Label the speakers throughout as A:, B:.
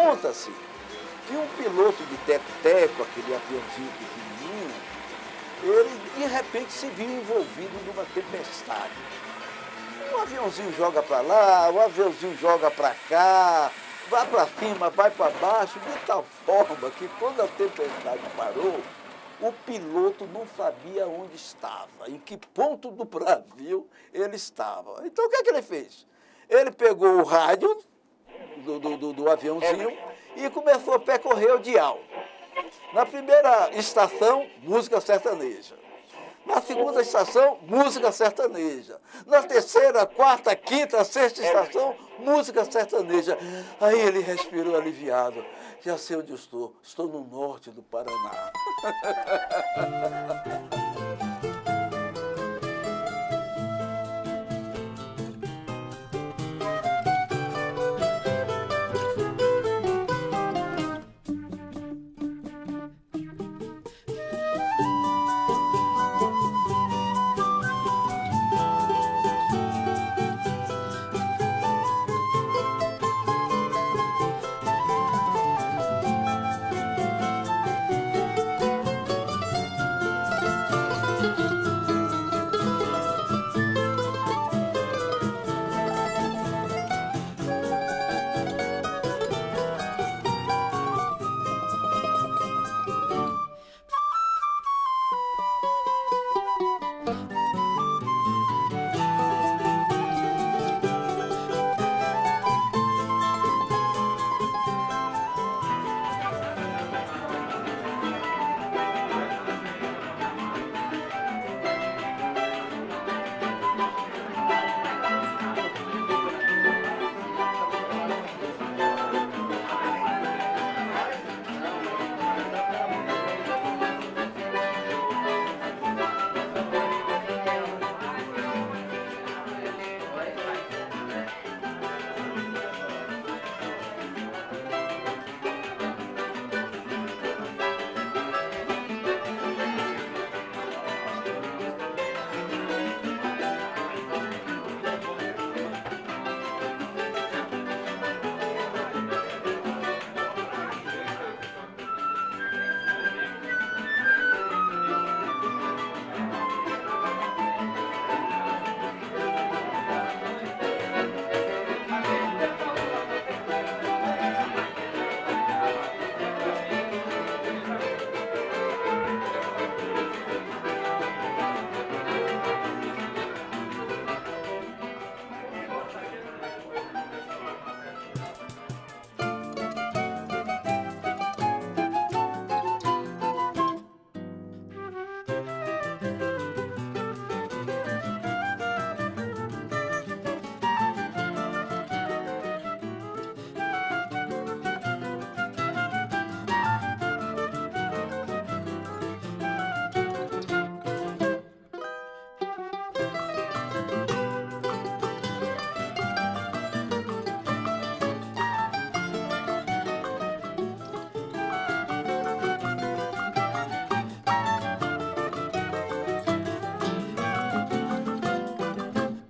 A: Conta-se que um piloto de teco-teco, aquele aviãozinho pequenininho, ele de repente se viu envolvido numa tempestade. O aviãozinho joga para lá, o aviãozinho joga para cá, vai para cima, vai para baixo, de tal forma que quando a tempestade parou, o piloto não sabia onde estava, em que ponto do Brasil ele estava. Então o que é que ele fez? Ele pegou o rádio do aviãozinho e começou a percorrer o dial. Na primeira estação, música sertaneja. Na segunda estação, música sertaneja. Na terceira, quarta, quinta, sexta estação, música sertaneja. Aí ele respirou aliviado. Já sei onde eu estou. Estou no norte do Paraná.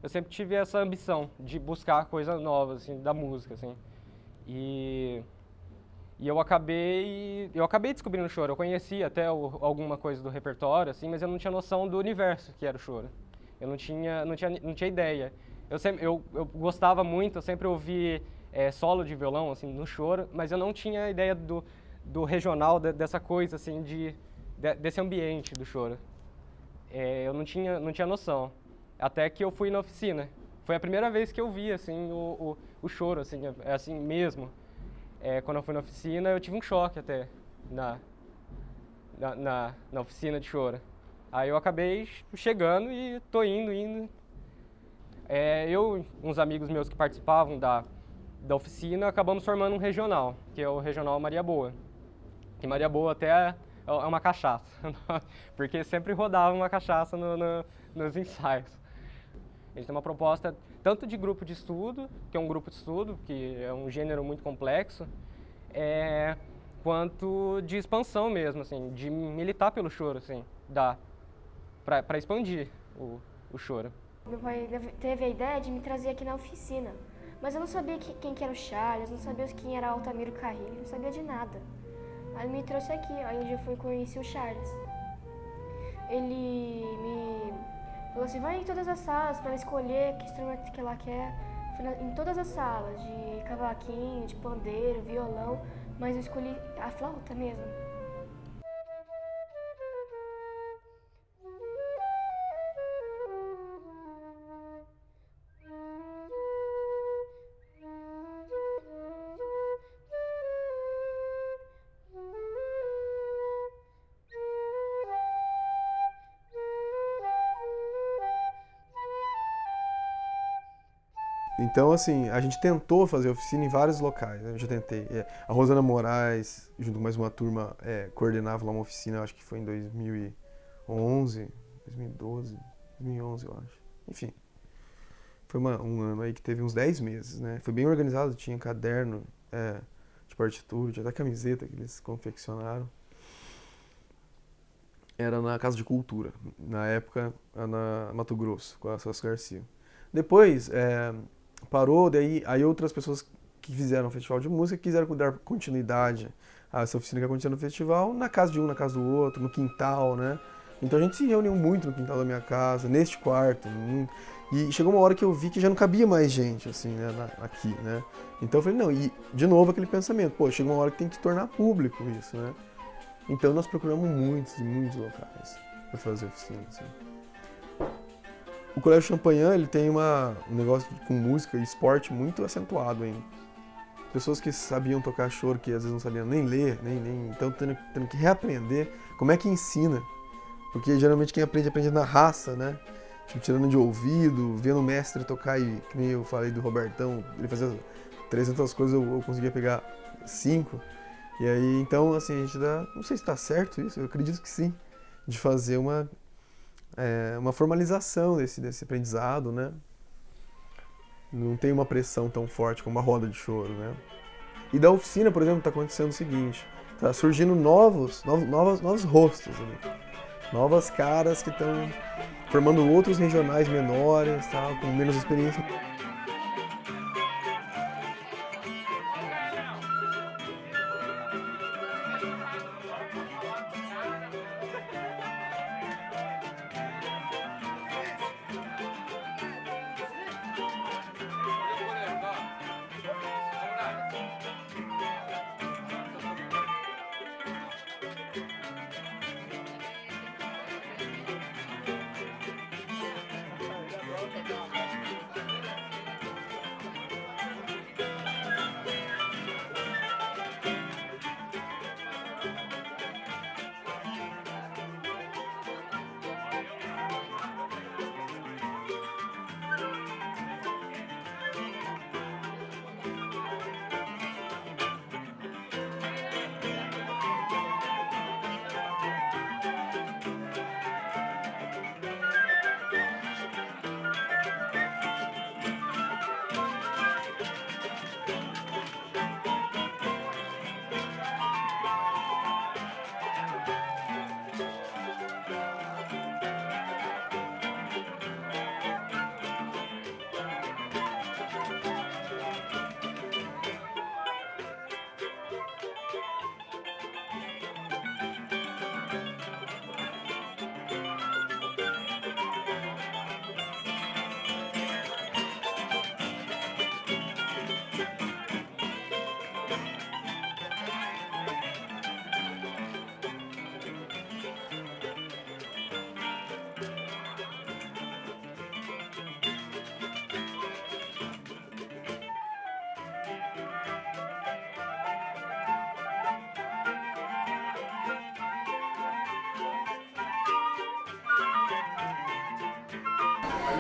B: Eu sempre tive essa ambição de buscar coisas novas, assim, da música, assim. E eu acabei descobrindo o choro. Eu conhecia até alguma coisa do repertório, assim, mas eu não tinha noção do universo que era o choro. Eu não tinha ideia. Eu gostava muito, eu sempre ouvi solo de violão, assim, no choro, mas eu não tinha ideia do regional, dessa coisa, assim, desse ambiente do choro. Eu não tinha noção. Até que eu fui na oficina. Foi a primeira vez que eu vi, assim, o choro, assim mesmo. Quando eu fui na oficina, eu tive um choque até na oficina de choro. Aí eu acabei chegando e tô indo. Uns amigos meus que participavam da oficina, acabamos formando um regional, que é o Regional Maria Boa. E Maria Boa até é uma cachaça, porque sempre rodava uma cachaça nos ensaios. Eles têm uma proposta tanto de grupo de estudo, que é um grupo de estudo, que é um gênero muito complexo, quanto de expansão mesmo, assim, de militar pelo choro, assim, para expandir o choro.
C: Meu pai teve a ideia de me trazer aqui na oficina, Mas eu não sabia quem que era o Charles, não sabia quem era Altamiro Carrilho, não sabia de nada. Aí ele me trouxe aqui, aí um dia eu fui conhecer o Charles. Ele me falou assim, vai em todas as salas para escolher que instrumento que ela quer. Em todas as salas, de cavaquinho, de pandeiro, violão, mas eu escolhi a flauta mesmo.
D: Então, assim, a gente tentou fazer oficina em vários locais, né? Eu já tentei. A Rosana Moraes, junto com mais uma turma, coordenava lá uma oficina, eu acho que foi em 2011, 2012, 2011, eu acho. Enfim, foi um ano aí que teve uns 10 meses, né? Foi bem organizado, tinha caderno de partitura, tinha até camiseta que eles confeccionaram. Era na Casa de Cultura, na época, na Mato Grosso, com a Celso Garcia. Depois, parou, daí aí outras pessoas que fizeram o festival de música quiseram dar continuidade a essa oficina que acontecia no festival, na casa de um, na casa do outro, no quintal, né? Então a gente se reuniu muito no quintal da minha casa, neste quarto, e chegou uma hora que eu vi que já não cabia mais gente, assim, né, aqui, né? Então eu falei, não, e de novo aquele pensamento, pô, chega uma hora que tem que tornar público isso, né? Então nós procuramos muitos locais para fazer oficina, assim. O Colégio Champagnat, ele tem um negócio com música e esporte muito acentuado ainda. Pessoas que sabiam tocar choro, que às vezes não sabiam nem ler, então tendo que reaprender como é que ensina. Porque geralmente quem aprende na raça, né? Tipo, tirando de ouvido, vendo o mestre tocar e, que nem eu falei do Robertão, ele fazia 300 coisas, eu conseguia pegar 5. E aí, então, assim, a gente não sei se está certo isso, eu acredito que sim, de fazer uma formalização desse aprendizado, né? Não tem uma pressão tão forte como uma roda de choro, né? E da oficina, por exemplo, está acontecendo o seguinte, está surgindo novos rostos ali, novas caras que estão formando outros regionais menores, tá? Com menos experiência.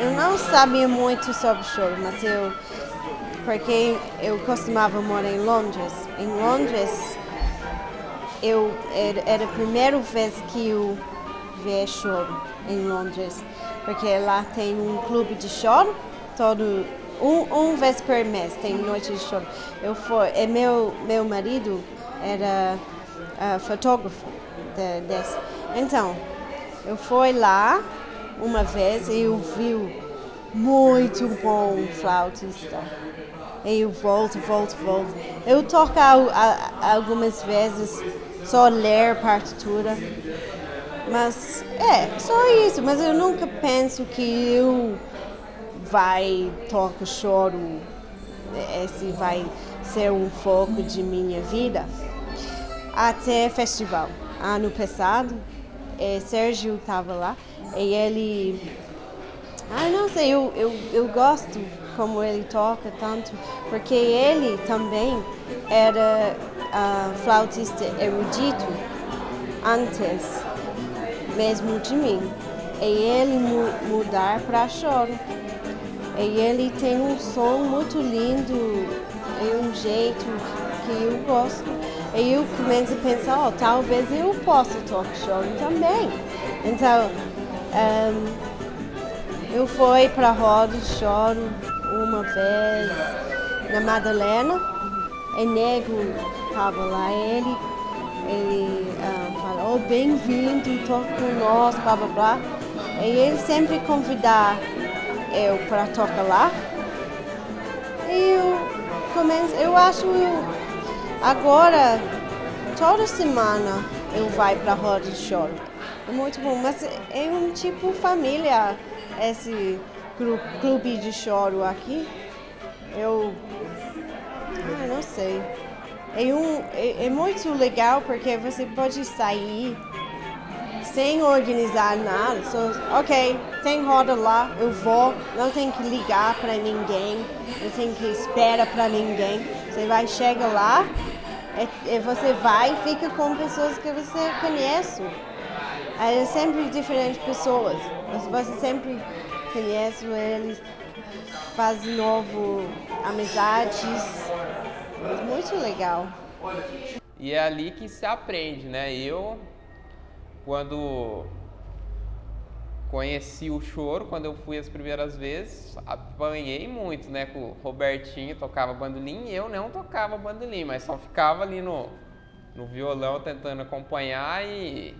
E: Eu não sabia muito sobre choro, mas porque eu costumava morar em Londres. Em Londres, era a primeira vez que eu vi choro em Londres, porque lá tem um clube de choro, uma vez por mês tem noite de choro. Meu marido era fotógrafo desse. Então, eu fui lá uma vez e eu vi muito bom flautista. Eu volto. Eu toco algumas vezes, só ler partitura. Mas só isso. Mas eu nunca penso que eu vai tocar choro. Esse vai ser um foco de minha vida. Até festival. Ano passado, Sérgio estava lá e ele... não sei, eu gosto como ele toca tanto, porque ele também era flautista erudito antes mesmo de mim. E ele mudar para choro. E ele tem um som muito lindo e um jeito que eu gosto. E eu começo a pensar, talvez eu possa tocar choro também. Então, eu fui para a roda de choro uma vez na Madalena, e Nego estava lá, ele falou, bem-vindo, toca com nós, blá blá blá. E ele sempre convidava eu para tocar lá. E eu acho, agora, toda semana eu vou para a roda de choro. É muito bom, mas é um tipo família, esse clube de choro aqui. Eu não sei. É muito legal porque você pode sair sem organizar nada. Ok, tem roda lá, eu vou, não tem que ligar para ninguém, não tem que esperar para ninguém. Você vai, chega lá, e você vai e fica com pessoas que você conhece. É sempre diferentes pessoas, você sempre conhece eles, faz novo amizades, é muito legal.
F: E é ali que se aprende, né? Eu, quando conheci o choro, quando eu fui as primeiras vezes, apanhei muito, né? Com o Robertinho tocava bandolim e eu não tocava bandolim, mas só ficava ali no violão tentando acompanhar e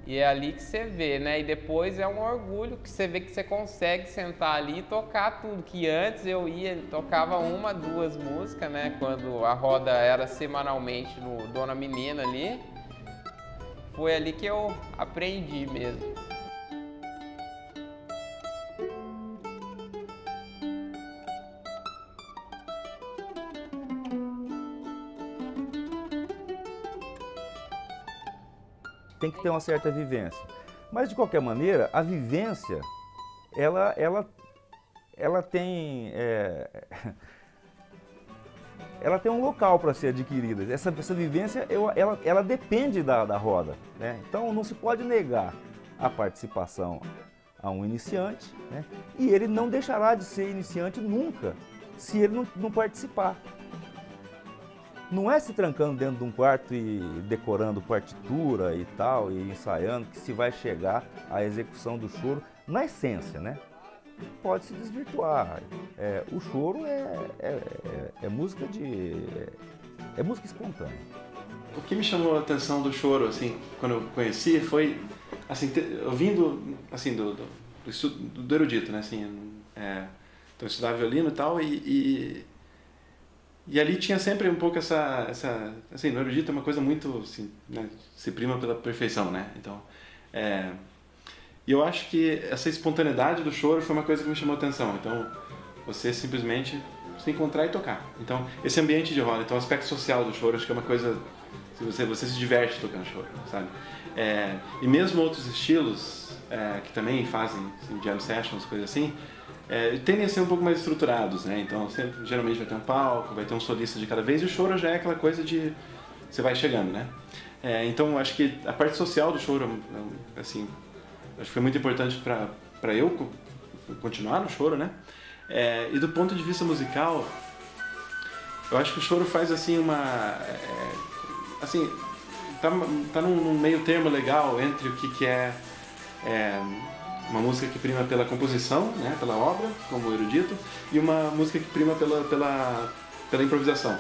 F: é ali que você vê, né? E depois é um orgulho que você vê que você consegue sentar ali e tocar tudo. Que antes eu tocava uma, duas músicas, né? Quando a roda era semanalmente no Dona Menina ali. Foi ali que eu aprendi mesmo.
G: Tem que ter uma certa vivência. Mas, de qualquer maneira, a vivência, ela tem um local para ser adquirida. Essa vivência, ela depende da roda, né? Então, não se pode negar a participação a um iniciante, né? E ele não deixará de ser iniciante nunca, se ele não participar. Não é se trancando dentro de um quarto e decorando partitura e tal, e ensaiando, que se vai chegar à execução do choro na essência, né? Pode se desvirtuar. O choro é música é música espontânea.
H: O que me chamou a atenção do choro, assim, quando eu conheci, foi, assim, ouvindo, assim, do erudito, né, assim, então eu estudava violino e tal, e ali tinha sempre um pouco essa assim, no erudito é uma coisa muito, assim, né, se prima pela perfeição, né, então, e eu acho que essa espontaneidade do choro foi uma coisa que me chamou a atenção, então, você simplesmente se encontrar e tocar, então, esse ambiente de roda, então, o aspecto social do choro, acho que é uma coisa, você se diverte tocando choro, sabe, e mesmo outros estilos, que também fazem, assim, jam sessions, coisas assim, tendem a ser um pouco mais estruturados, né? Então, geralmente vai ter um palco, vai ter um solista de cada vez, e o choro já é aquela coisa de... você vai chegando, né? Então, acho que a parte social do choro, assim, acho que foi muito importante para eu continuar no choro, né? E do ponto de vista musical, eu acho que o choro faz, assim, assim, tá num meio termo legal entre o que é uma música que prima pela composição, né, pela obra, como o erudito, e uma música que prima pela improvisação.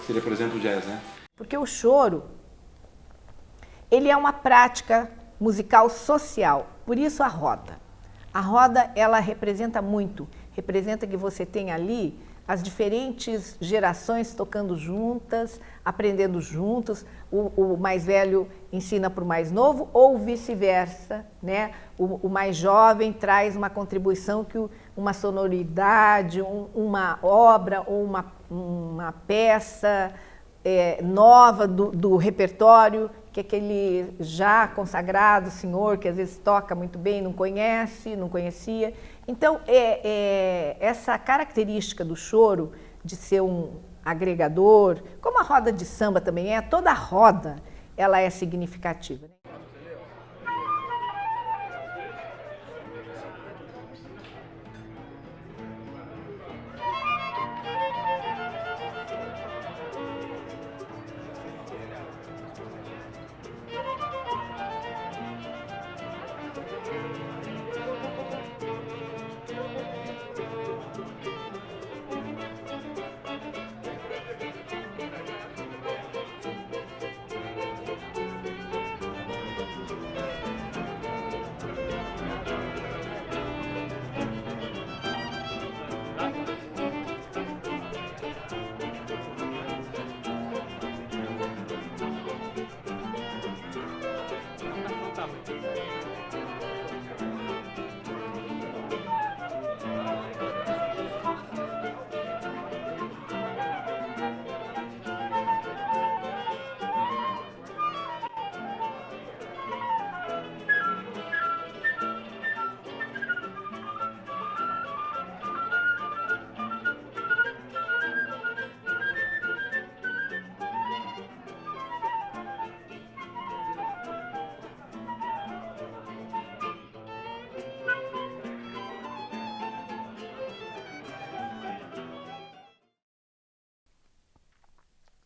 H: Seria, por exemplo, o jazz, né?
I: Porque o choro, ele é uma prática musical social, por isso a roda. A roda, ela representa muito, representa que você tem ali as diferentes gerações tocando juntas, aprendendo juntos, o mais velho ensina para o mais novo ou vice-versa, né? O mais jovem traz uma contribuição que uma sonoridade, uma obra ou uma peça nova do repertório, que aquele já consagrado senhor, que às vezes toca muito bem, não conhecia. Então, essa característica do choro, de ser um agregador, como a roda de samba também toda roda ela é significativa.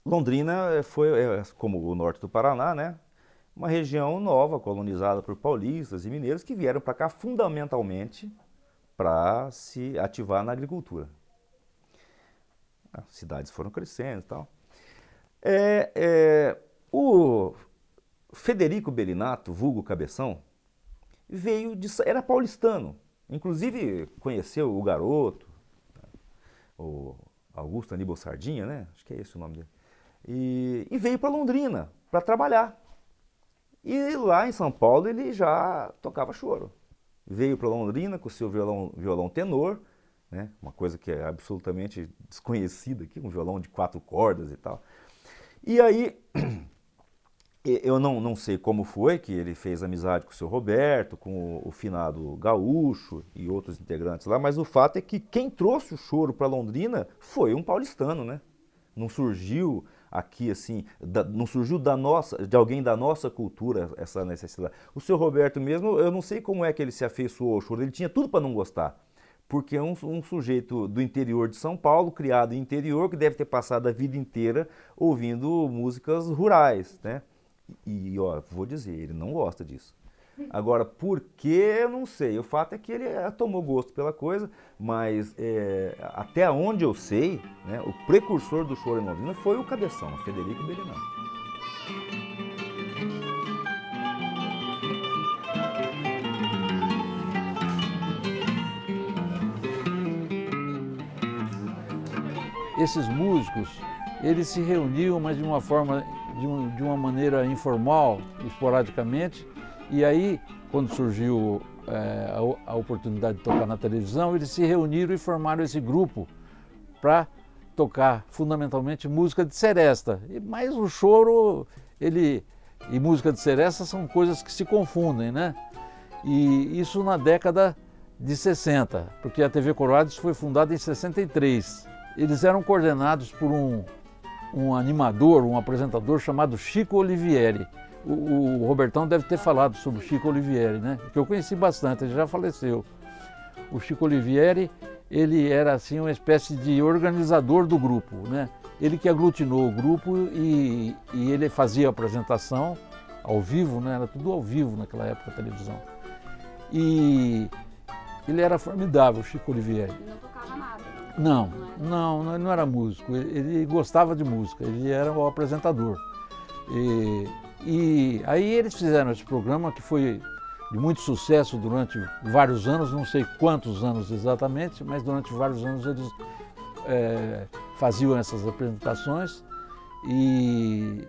G: Londrina foi, como o norte do Paraná, né, uma região nova, colonizada por paulistas e mineiros que vieram para cá fundamentalmente para se ativar na agricultura. As cidades foram crescendo e tal. O Federico Belinato, vulgo Cabeção, era paulistano. Inclusive conheceu o Garoto, o Augusto Aníbal Sardinha, né? Acho que é esse o nome dele. E veio para Londrina para trabalhar. E lá em São Paulo ele já tocava choro. Veio para Londrina com o seu violão tenor, né? Uma coisa que é absolutamente desconhecida aqui, um violão de 4 cordas e tal. E aí, eu não sei como foi que ele fez amizade com o seu Roberto, com o finado Gaúcho e outros integrantes lá, mas o fato é que quem trouxe o choro para Londrina foi um paulistano, né? Não surgiu aqui assim, não surgiu de alguém da nossa cultura essa necessidade. O seu Roberto mesmo, eu não sei como é que ele se afeiçoou ao choro, ele tinha tudo para não gostar, porque é um sujeito do interior de São Paulo, criado em interior, que deve ter passado a vida inteira ouvindo músicas rurais, né? E ó, vou dizer, ele não gosta disso. Agora, por quê, eu não sei. O fato é que ele tomou gosto pela coisa, mas até onde eu sei, né, o precursor do choro em Londrina foi o Cabeção, Federico Belinato.
J: Esses músicos, eles se reuniam, mas de uma forma, de uma maneira informal, esporadicamente. E aí, quando surgiu a oportunidade de tocar na televisão, eles se reuniram e formaram esse grupo para tocar fundamentalmente música de seresta. Mas o choro e música de seresta são coisas que se confundem, né? E isso na década de 60, porque a TV Coroados foi fundada em 63. Eles eram coordenados por um animador, um apresentador chamado Chico Olivieri. O Robertão deve ter falado sobre o Chico Olivieri, né? Que eu conheci bastante, ele já faleceu. O Chico Olivieri, ele era assim uma espécie de organizador do grupo, né? Ele que aglutinou o grupo e ele fazia a apresentação ao vivo, né? Era tudo ao vivo naquela época, a televisão. E ele era formidável, o Chico Olivieri.
K: Ele não tocava nada?
J: Não, ele não era músico, ele gostava de música, ele era o apresentador. E aí eles fizeram esse programa que foi de muito sucesso durante vários anos, não sei quantos anos exatamente, mas durante vários anos eles faziam essas apresentações e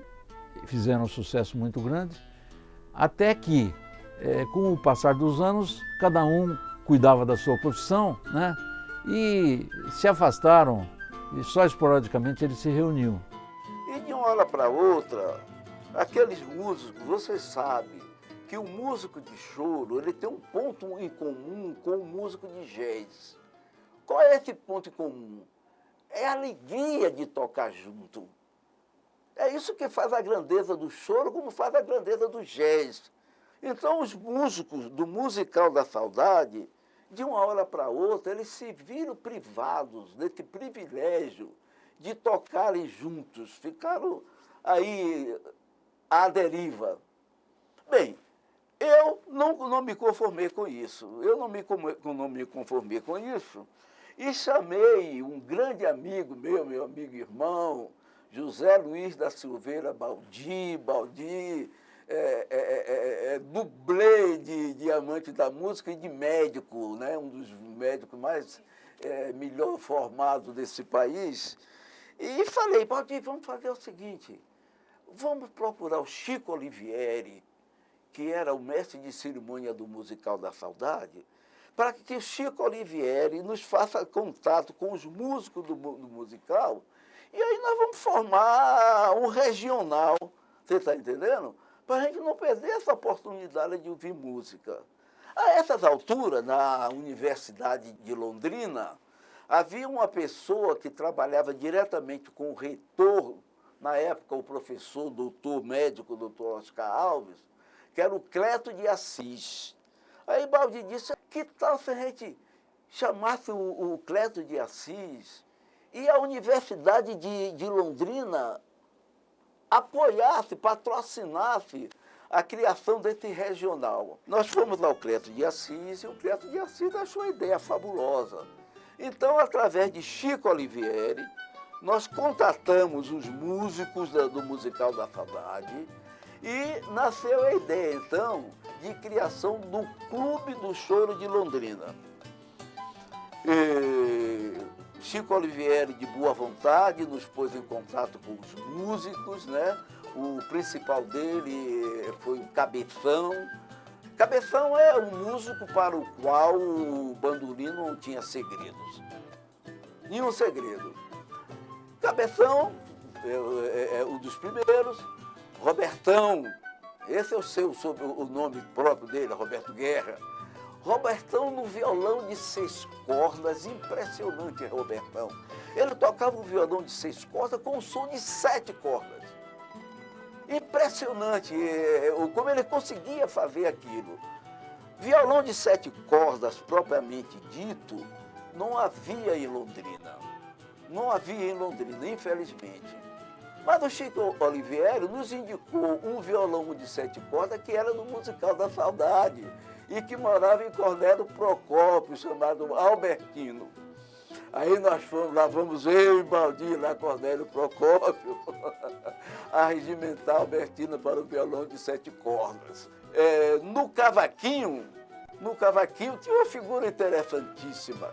J: fizeram um sucesso muito grande, até que, com o passar dos anos, cada um cuidava da sua profissão, né? E se afastaram e só esporadicamente eles se reuniam.
A: E de uma hora para outra, aqueles músicos, você sabe que o músico de choro ele tem um ponto em comum com o músico de jazz. Qual é esse ponto em comum? É a alegria de tocar junto. É isso que faz a grandeza do choro, como faz a grandeza do jazz. Então, os músicos do Musical da Saudade, de uma hora para outra, eles se viram privados desse privilégio de tocarem juntos. Ficaram aí à deriva. Bem, eu não me conformei com isso. Eu não me conformei com isso e chamei um grande amigo meu amigo e irmão, José Luiz da Silveira Baldi, dublê de Diamante da Música e de médico, né? Um dos médicos mais melhor formados desse país. E falei, Baldi, vamos fazer o seguinte, vamos procurar o Chico Olivieri, que era o mestre de cerimônia do Musical da Saudade, para que o Chico Olivieri nos faça contato com os músicos do musical, e aí nós vamos formar um regional, você está entendendo? Para a gente não perder essa oportunidade de ouvir música. A essas alturas, na Universidade de Londrina, havia uma pessoa que trabalhava diretamente com o reitor, na época o professor, doutor médico, doutor Oscar Alves, que era o Cleto de Assis. Aí Baldi disse, que tal se a gente chamasse o Cleto de Assis e a Universidade de Londrina apoiasse, patrocinasse a criação desse regional. Nós fomos ao Cleto de Assis e o Cleto de Assis achou a ideia fabulosa. Então, através de Chico Olivieri, nós contatamos os músicos do Musical da Saudade e nasceu a ideia, então, de criação do Clube do Choro de Londrina. Chico Olivieri, de boa vontade, nos pôs em contato com os músicos, né? O principal dele foi o Cabeção. Cabeção é um músico para o qual o bandolim não tinha segredos. Nenhum segredo. Cabeção é um dos primeiros. Robertão, esse é o nome próprio dele, Roberto Guerra. Robertão no violão de 6 cordas, impressionante Robertão. Ele tocava o violão de 6 cordas com um som de 7 cordas. Impressionante como ele conseguia fazer aquilo. Violão de 7 cordas, propriamente dito, não havia em Londrina. Não havia em Londrina, infelizmente. Mas o Chico Olivieri nos indicou um violão de 7 cordas que era do Musical da Saudade e que morava em Cornélio Procópio, chamado Albertino. Aí nós fomos, lá vamos eu e Baldi, lá Cornélio Procópio, a regimentar Albertino para o violão de 7 cordas. No cavaquinho tinha uma figura interessantíssima.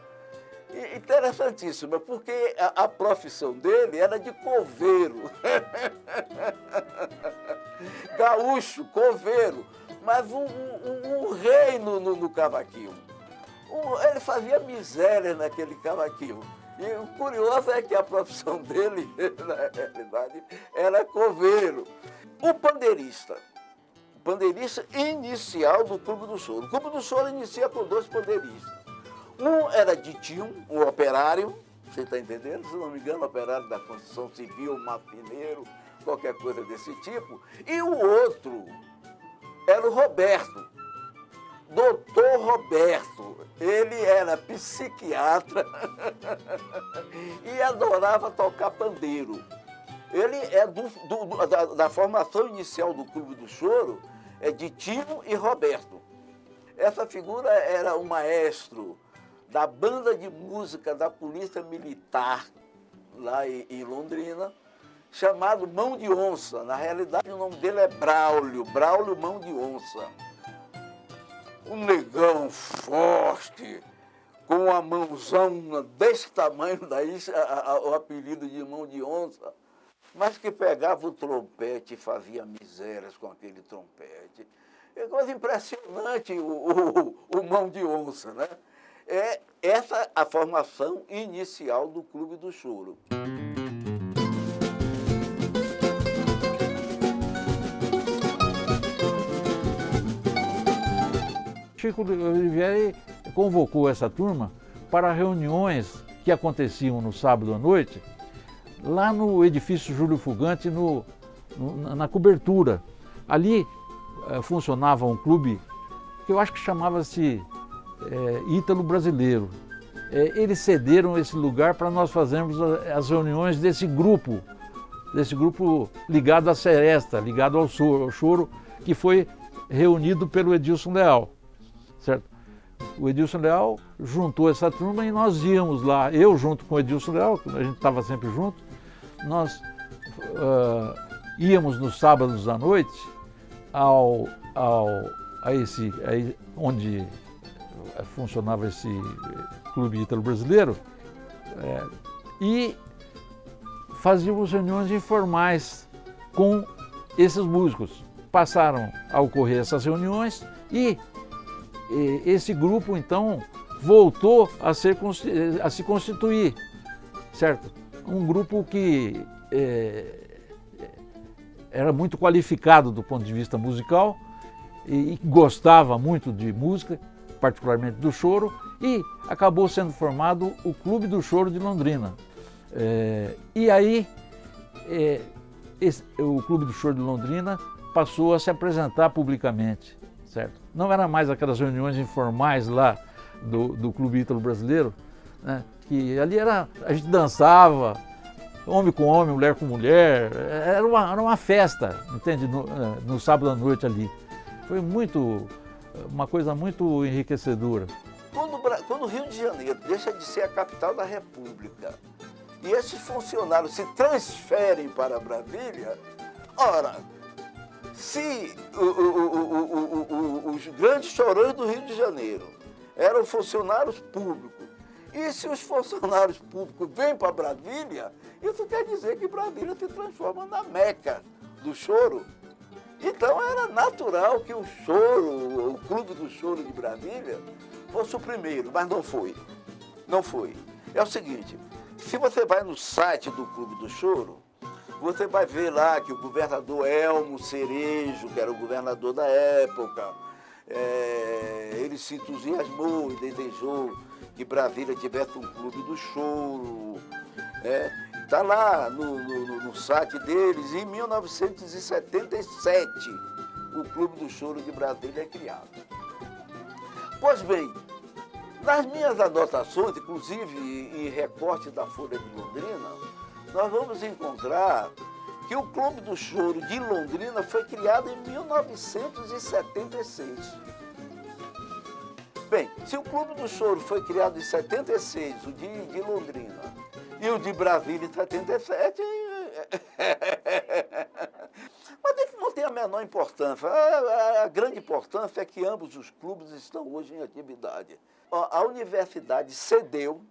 A: Interessantíssima, porque a profissão dele era de coveiro. Gaúcho, coveiro, mas um rei no cavaquinho. Ele fazia miséria naquele cavaquinho. E o curioso é que a profissão dele, na realidade, era coveiro. O pandeirista inicial do Clube do Choro. O Clube do Choro inicia com 2 pandeiristas. Um era Ditinho, um operário, você está entendendo? Se não me engano, operário da construção civil, marceneiro, qualquer coisa desse tipo. E o outro era o Roberto, doutor Roberto. Ele era psiquiatra e adorava tocar pandeiro. Ele é da formação inicial do Clube do Choro, é Ditinho e Roberto. Essa figura era o maestro da banda de música da Polícia Militar, lá em Londrina, chamado Mão de Onça. Na realidade, o nome dele é Braulio Mão de Onça. um negão forte, com a mãozão desse tamanho, daí o apelido de mão de onça, mas que pegava o trompete e fazia misérias com aquele trompete. É coisa impressionante o mão de onça, né? É essa a formação inicial do Clube do Choro.
J: Chico Olivieri convocou essa turma para reuniões que aconteciam no sábado à noite, lá no edifício Júlio Fugante, na cobertura. Ali funcionava um clube que eu acho que chamava-se Ítalo Brasileiro. Eles cederam esse lugar para nós fazermos as reuniões desse grupo ligado à seresta, ligado ao choro, que foi reunido pelo Edilson Leal. Certo? O Edilson Leal juntou essa turma e nós íamos lá, eu junto com o Edilson Leal, a gente estava sempre junto, nós íamos nos sábados à noite onde funcionava esse Clube Ítalo Brasileiro e fazíamos reuniões informais com esses músicos. Passaram a ocorrer essas reuniões e esse grupo, então, voltou a se constituir, certo? Um grupo que era muito qualificado do ponto de vista musical e gostava muito de música, particularmente do choro, e acabou sendo formado o Clube do Choro de Londrina. E aí, o Clube do Choro de Londrina passou a se apresentar publicamente. Certo? Não era mais aquelas reuniões informais lá do Clube Ítalo Brasileiro, né? Que ali a gente dançava, homem com homem, mulher com mulher, era uma festa, entende? No sábado à noite ali. Foi uma coisa muito enriquecedora.
A: Quando o Rio de Janeiro deixa de ser a capital da República e esses funcionários se transferem para Brasília, ora, se os grandes chorões do Rio de Janeiro eram funcionários públicos, e se os funcionários públicos vêm para Brasília, isso quer dizer que Brasília se transforma na meca do choro. Então era natural que o choro, o Clube do Choro de Brasília, fosse o primeiro, mas não foi. Não foi. É o seguinte, se você vai no site do Clube do Choro, você vai ver lá que o governador Elmo Cerejo, que era o governador da época, ele se entusiasmou e desejou que Brasília tivesse um Clube do Choro. Está lá no site deles, em 1977, o Clube do Choro de Brasília é criado. Pois bem, nas minhas anotações, inclusive em recorte da Folha de Londrina, nós vamos encontrar que o Clube do Choro de Londrina foi criado em 1976. Bem, se o Clube do Choro foi criado em 76, o de Londrina, e o de Brasília em 77, mas isso não tem a menor importância. A grande importância é que ambos os clubes estão hoje em atividade. A universidade cedeu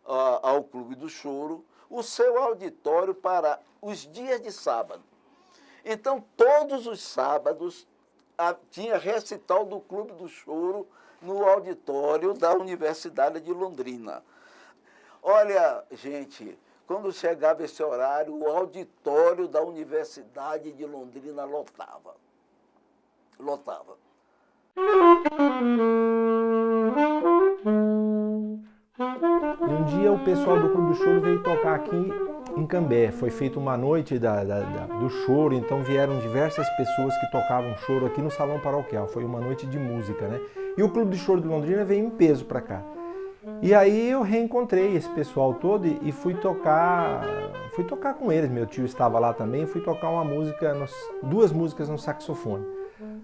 A: ao Clube do Choro o seu auditório para os dias de sábado. Então, todos os sábados tinha recital do Clube do Choro no auditório da Universidade de Londrina. Olha, gente, quando chegava esse horário, o auditório da Universidade de Londrina lotava. Lotava.
K: E um dia o pessoal do Clube do Choro veio tocar aqui em Cambé. Foi feita uma noite do choro, então vieram diversas pessoas que tocavam choro aqui no Salão Paroquial. Foi uma noite de música, né? E o Clube do Choro de Londrina veio em peso para cá. E aí eu reencontrei esse pessoal todo e fui tocar com eles. Meu tio estava lá também, fui tocar duas músicas no saxofone.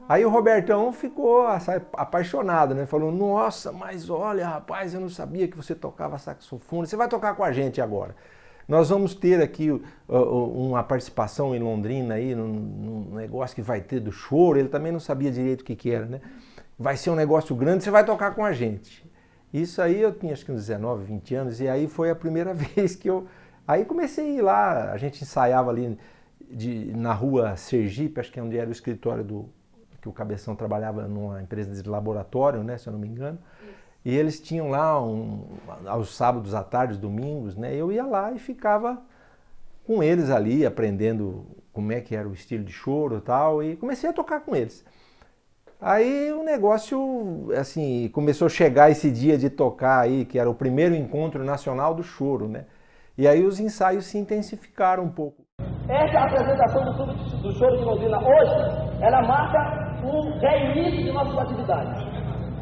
K: Aí o Robertão ficou apaixonado, né? Falou, nossa, mas olha, rapaz, eu não sabia que você tocava saxofone. Você vai tocar com a gente agora. Nós vamos ter aqui uma participação em Londrina aí, num negócio que vai ter do choro. Ele também não sabia direito o que era, né? vai ser um negócio grande, você vai tocar com a gente. Isso aí eu tinha acho que uns 19, 20 anos, e aí foi a primeira vez que eu... Aí comecei a ir lá, a gente ensaiava ali na rua Sergipe, acho que é onde era o escritório que o Cabeção trabalhava numa empresa de laboratório, né, se eu não me engano. E eles tinham lá, aos sábados à tarde, domingos, né, eu ia lá e ficava com eles ali, aprendendo como é que era o estilo de choro e tal, e comecei a tocar com eles. Aí o negócio, assim, começou a chegar esse dia de tocar aí, que era o primeiro encontro nacional do choro, né? E aí os ensaios se intensificaram um pouco.
L: Essa apresentação do Clube do Choro de Londrina hoje, ela marca o reinício de nossas atividades.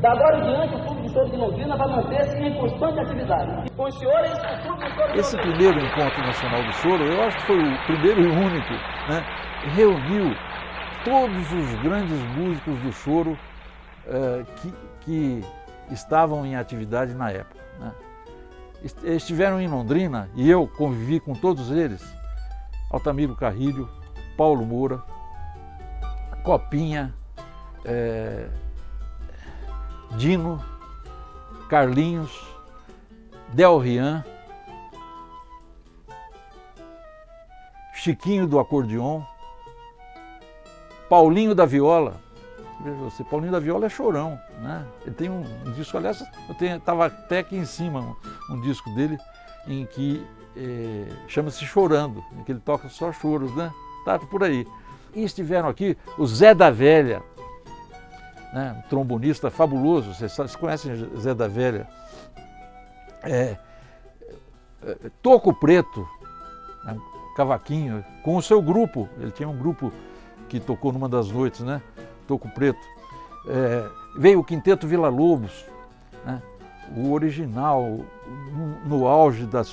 L: Da agora em diante, o Clube do Choro de Londrina vai manter-se em constante atividade. Com os senhores, o Clube do Choro de
J: Esse primeiro encontro nacional do choro, eu acho que foi o primeiro e único, né? Reuniu todos os grandes músicos do choro que estavam em atividade na época, né? Estiveram em Londrina e eu convivi com todos eles: Altamiro Carrilho, Paulo Moura, Copinha, Dino, Carlinhos, Del Rian, Chiquinho do acordeon, Paulinho da viola. Veja você, Paulinho da viola é chorão, né? Ele tem um disco, aliás, estava até aqui em cima um disco dele em que chama-se Chorando, em que ele toca só choros, né? Tá por aí. E estiveram aqui o Zé da Velha, né? Um trombonista fabuloso, vocês conhecem Zé da Velha? Toco Preto, né? Cavaquinho, com o seu grupo, ele tinha um grupo que tocou numa das noites, né? Toco Preto. Veio o Quinteto Vila Lobos, né? O original, no auge da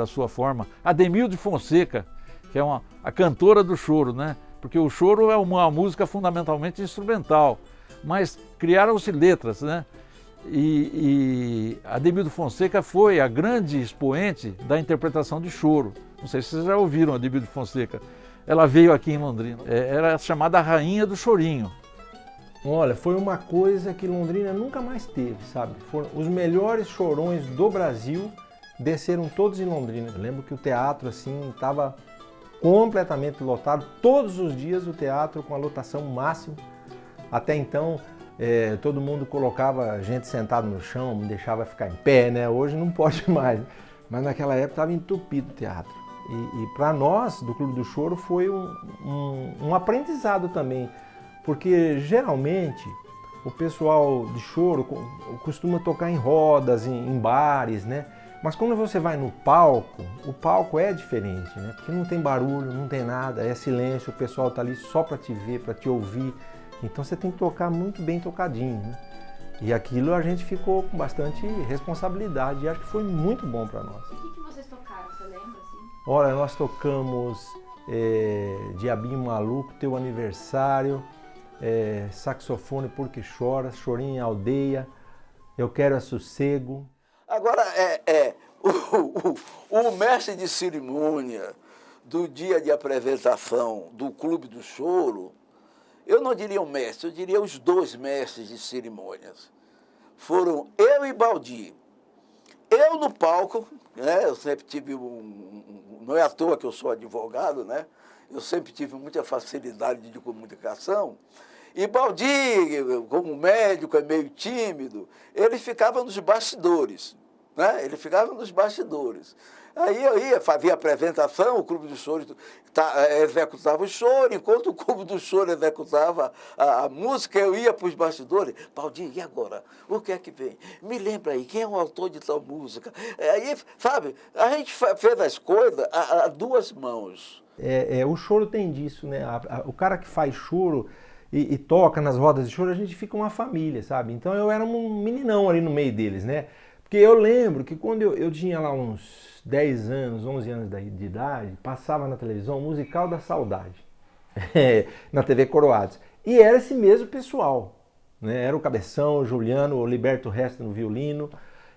J: sua forma. Ademilde Fonseca, que é a cantora do choro, né? Porque o choro é uma música fundamentalmente instrumental, mas criaram-se letras, né? E Ademilde Fonseca foi a grande expoente da interpretação de choro. Não sei se vocês já ouviram Ademilde Fonseca. Ela veio aqui em Londrina. Era chamada a Rainha do Chorinho.
K: Olha, foi uma coisa que Londrina nunca mais teve, sabe? Os melhores chorões do Brasil desceram todos em Londrina. Eu lembro que o teatro, assim, estava completamente lotado. Todos os dias o teatro com a lotação máxima. Até então, todo mundo colocava gente sentada no chão, não deixava ficar em pé, né? Hoje não pode mais. Mas naquela época estava entupido o teatro. E para nós, do Clube do Choro, foi um aprendizado também. Porque geralmente o pessoal de choro costuma tocar em rodas, em bares, né? Mas quando você vai no palco, o palco é diferente, né? Porque não tem barulho, não tem nada, é silêncio, o pessoal está ali só para te ver, para te ouvir. Então você tem que tocar muito bem tocadinho, né? E aquilo a gente ficou com bastante responsabilidade e acho que foi muito bom para nós.
M: O que vocês tocaram, você lembra assim?
K: Olha, nós tocamos Diabinho Maluco, Teu Aniversário, Saxofone Porque Chora, Chorinho em Aldeia, Eu Quero é Sossego.
A: Agora, o mestre de cerimônia do dia de apresentação do Clube do Choro, eu não diria o mestre, eu diria os dois mestres de cerimônias. Foram eu e Baldi. Eu no palco, né, eu sempre tive não é à toa que eu sou advogado, né? Eu sempre tive muita facilidade de comunicação. E Baldi, como médico, é meio tímido, ele ficava nos bastidores, né? Ele ficava nos bastidores. Aí eu ia, fazia a apresentação, o Clube do Choro executava o choro, enquanto o Clube do Choro executava a música, eu ia para os bastidores. Baldi, e agora? O que é que vem? Me lembra aí, quem é o autor de tal música? Aí, sabe, a gente fez as coisas a duas mãos.
K: O choro tem disso, né? O cara que faz choro e toca nas rodas de choro, a gente fica uma família, sabe? Então eu era um meninão ali no meio deles, né? Porque eu lembro que quando eu tinha lá uns 10 anos, 11 anos de idade, passava na televisão o Musical da Saudade, na TV Coroados. E era esse mesmo pessoal, né? Era o Cabeção, o Juliano, o Liberto Resta no violino.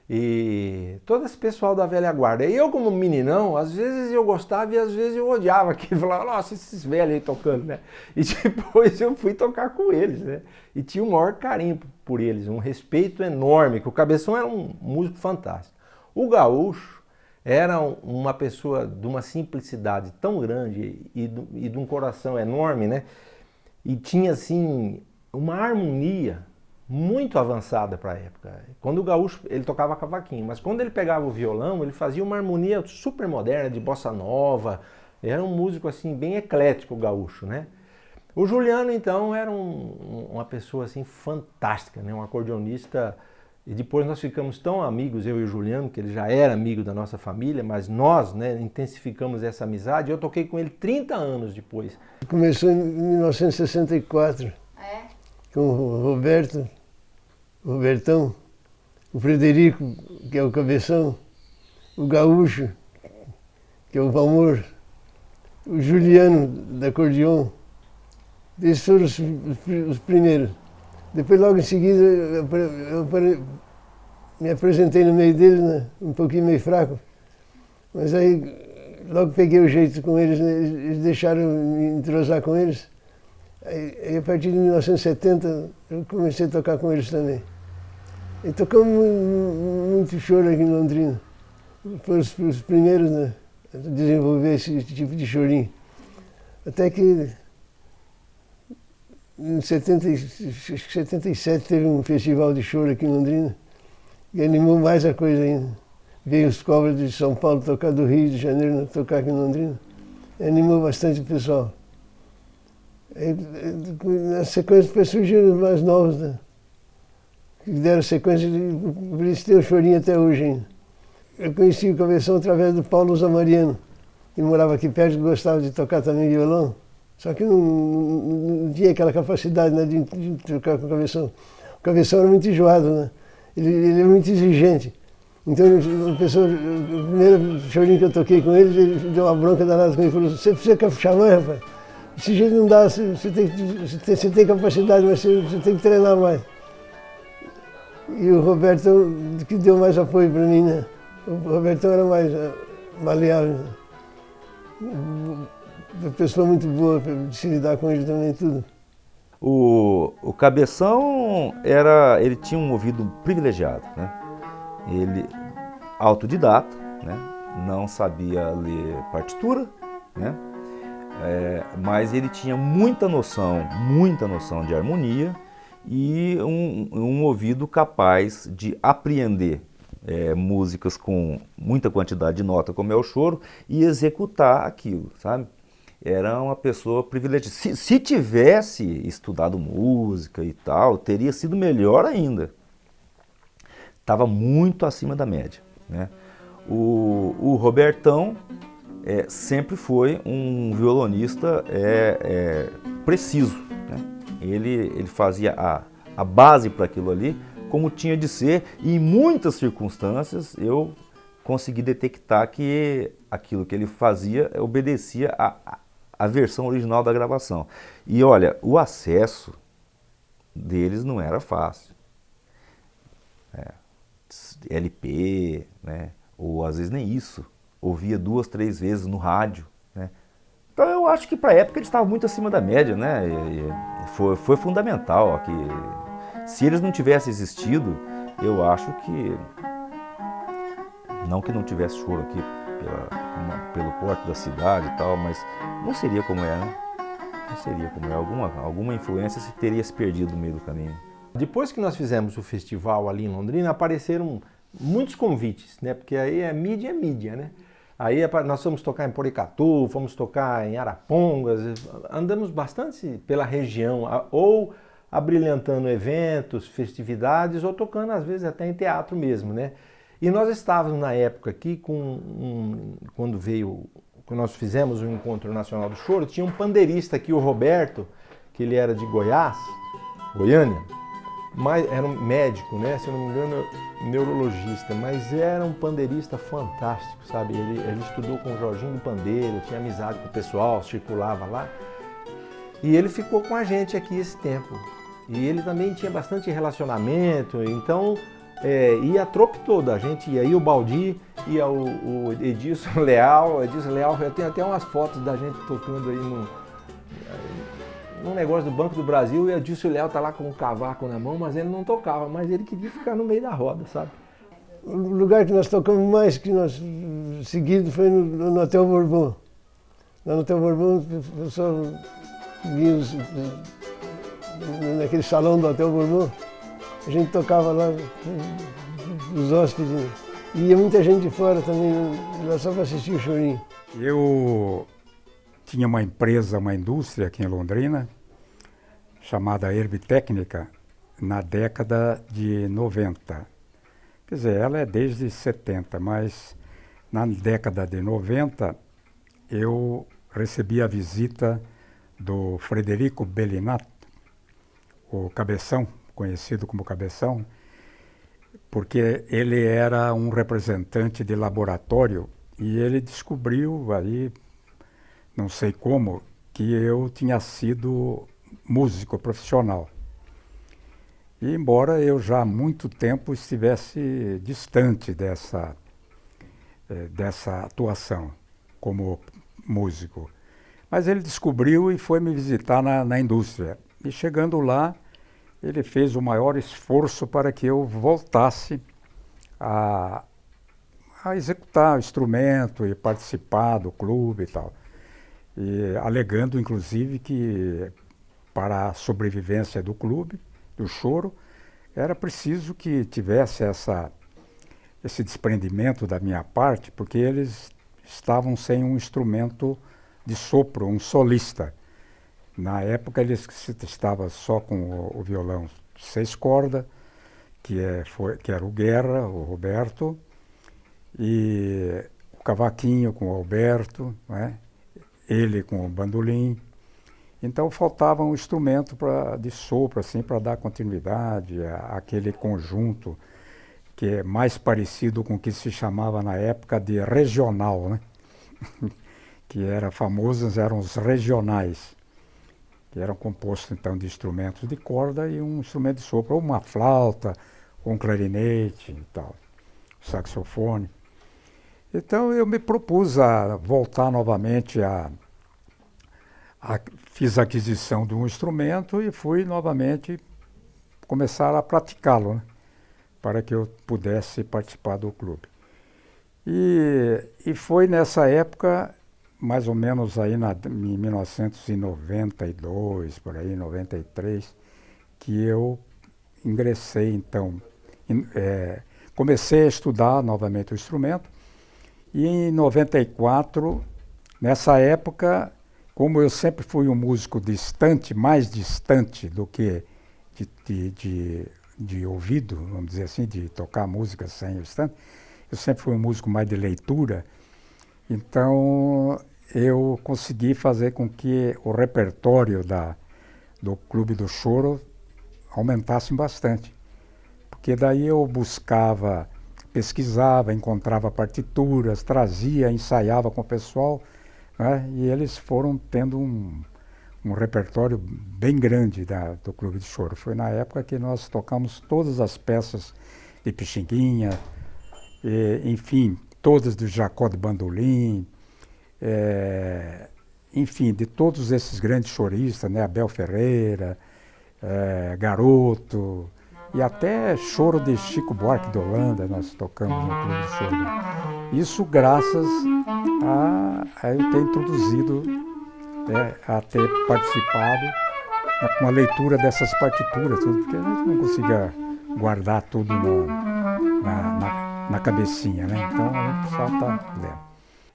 K: E todo esse pessoal da velha guarda. E eu, como meninão, às vezes eu gostava e às vezes eu odiava aquilo. Falava, nossa, esses velhos aí tocando, né? E depois eu fui tocar com eles, né? E tinha o maior carinho por eles, um respeito enorme, que o Cabeção era um músico fantástico. O Gaúcho era uma pessoa de uma simplicidade tão grande e de um coração enorme, né? E tinha, assim, uma harmonia muito avançada para a época. Quando o Gaúcho, ele tocava cavaquinho, mas quando ele pegava o violão, ele fazia uma harmonia super moderna, de bossa nova. Era um músico, assim, bem eclético, o Gaúcho, né? O Juliano, então, era uma pessoa, assim, fantástica, né? Um acordeonista. E depois nós ficamos tão amigos, eu e o Juliano, que ele já era amigo da nossa família, mas nós, né, intensificamos essa amizade. Eu toquei com ele 30 anos depois.
N: Começou em 1964, com o Robertão, o Frederico, que é o Cabeção, o Gaúcho, que é o Valmor, o Juliano, da acordeon. Esses foram os primeiros. Depois, logo em seguida, eu me apresentei no meio deles, né? Um pouquinho meio fraco. Mas aí, logo peguei o jeito com eles, né? Eles deixaram me entrosar com eles. Aí, a partir de 1970, eu comecei a tocar com eles também. E tocamos muito choro aqui em Londrina. Foram os primeiros, né, a desenvolver esse tipo de chorinho. Até que em 77 teve um festival de choro aqui em Londrina, que animou mais a coisa ainda. Veio os cobras de São Paulo tocar, do Rio de Janeiro tocar aqui em Londrina. E animou bastante o pessoal. Aí, na sequência depois surgiram os mais novos, né? Que deram sequência, por isso tem o chorinho até hoje ainda. Eu conheci o Cabeção através do Paulo Zamariano, que morava aqui perto e gostava de tocar também violão. Só que não tinha aquela capacidade, né, de tocar com o Cabeção. O Cabeção era muito enjoado, né? Ele é muito exigente. Então, o primeiro chorinho que eu toquei com ele deu uma bronca danada com ele. Falou, você quer chamar, rapaz? Desse jeito não dá, você tem capacidade, mas você tem que treinar mais. E o Robertão, que deu mais apoio para mim, né? O Robertão era mais maleável, né? Uma pessoa muito boa de se lidar com ele também, tudo.
G: O Cabeção ele tinha um ouvido privilegiado, né? Ele autodidata, né? Não sabia ler partitura, né? Mas ele tinha muita noção de harmonia e um ouvido capaz de apreender músicas com muita quantidade de nota, como é o choro, e executar aquilo, sabe? Era uma pessoa privilegiada. Se tivesse estudado música e tal, teria sido melhor ainda. Estava muito acima da média, né? O Robertão sempre foi um violonista preciso, né? Ele fazia a base para aquilo ali, como tinha de ser, e em muitas circunstâncias eu consegui detectar que aquilo que ele fazia obedecia à versão original da gravação. E olha, o acesso deles não era fácil. LP, né? Ou às vezes nem isso. Ouvia 2, 3 vezes no rádio, né? Então eu acho que para a época eles estavam muito acima da média, né? E foi fundamental. Se eles não tivessem existido, eu acho que... Não que não tivesse choro aqui pelo porte da cidade e tal, mas não seria como é, né? Não seria como é. Alguma influência teria se perdido no meio do caminho.
K: Depois que nós fizemos o festival ali em Londrina, apareceram muitos convites, né? Porque aí é mídia, né? Aí nós fomos tocar em Porecatu, fomos tocar em Arapongas, andamos bastante pela região, ou abrilhantando eventos, festividades, ou tocando às vezes até em teatro mesmo, né? E nós estávamos na época aqui, quando nós fizemos o Encontro Nacional do Choro, tinha um pandeirista aqui, o Roberto, que ele era de Goiás, Goiânia, mas era um médico, né? Se eu não me engano, neurologista, mas era um pandeirista fantástico, sabe? Ele estudou com o Jorginho do Pandeiro, tinha amizade com o pessoal, circulava lá. E ele ficou com a gente aqui esse tempo. E ele também tinha bastante relacionamento, então ia a trope toda, a gente ia o Baldi, ia o Edilson Leal, eu tenho até umas fotos da gente tocando aí num negócio do Banco do Brasil, e o Edilson Leal tá lá com um cavaco na mão, mas ele não tocava, mas ele queria ficar no meio da roda, sabe?
N: O lugar que nós tocamos mais, que nós seguido, foi no Hotel Bourbon. Lá no Hotel Bourbon, o pessoal vinha naquele salão do Hotel Bourbon, a gente tocava lá, os hóspedes, e ia muita gente de fora também, lá só para assistir o chorinho.
O: Eu tinha uma empresa, uma indústria aqui em Londrina, chamada Herbtécnica, na década de 90. Quer dizer, ela é desde 70, mas na década de 90 eu recebi a visita do Frederico Bellinato, o Cabeção, conhecido como Cabeção, porque ele era um representante de laboratório e ele descobriu aí, não sei como, que eu tinha sido músico profissional. E embora eu já há muito tempo estivesse distante dessa atuação como músico. Mas ele descobriu e foi me visitar na indústria. E chegando lá, ele fez o maior esforço para que eu voltasse a executar o instrumento e participar do clube e tal. E alegando, inclusive, que para a sobrevivência do clube, do choro, era preciso que tivesse esse desprendimento da minha parte, porque eles estavam sem um instrumento de sopro, um solista. Na época eles estavam só com o violão 6 cordas, que era o Guerra, o Roberto, e o cavaquinho com o Alberto, né? Ele com o bandolim. Então faltava um instrumento de sopro, assim, para dar continuidade àquele conjunto que é mais parecido com o que se chamava na época de regional, né? Que era famosos, eram os regionais, que eram compostos então de instrumentos de corda e um instrumento de sopro, ou uma flauta, ou um clarinete e tal, saxofone. Então eu me propus a voltar novamente fiz a aquisição de um instrumento e fui novamente começar a praticá-lo, né, para que eu pudesse participar do clube. E foi nessa época, mais ou menos aí em 1992, por aí, 93, que eu ingressei então, comecei a estudar novamente o instrumento, e em 94, nessa época, como eu sempre fui um músico distante, mais distante do que de ouvido, vamos dizer assim, de tocar música sem o instante, eu sempre fui um músico mais de leitura, então eu consegui fazer com que o repertório do Clube do Choro aumentasse bastante. Porque daí eu buscava, pesquisava, encontrava partituras, trazia, ensaiava com o pessoal, né? E eles foram tendo um repertório bem grande do Clube de Choro. Foi na época que nós tocamos todas as peças de Pixinguinha, enfim, todas do Jacó de Bandolim, enfim, de todos esses grandes choristas, né? Abel Ferreira, Garoto, e até choro de Chico Buarque de Holanda nós tocamos no Clube de Choro. Isso graças a eu ter introduzido, a ter participado com a leitura dessas partituras, porque a gente não conseguia guardar tudo na cabecinha, né? Então a gente precisava estar lendo.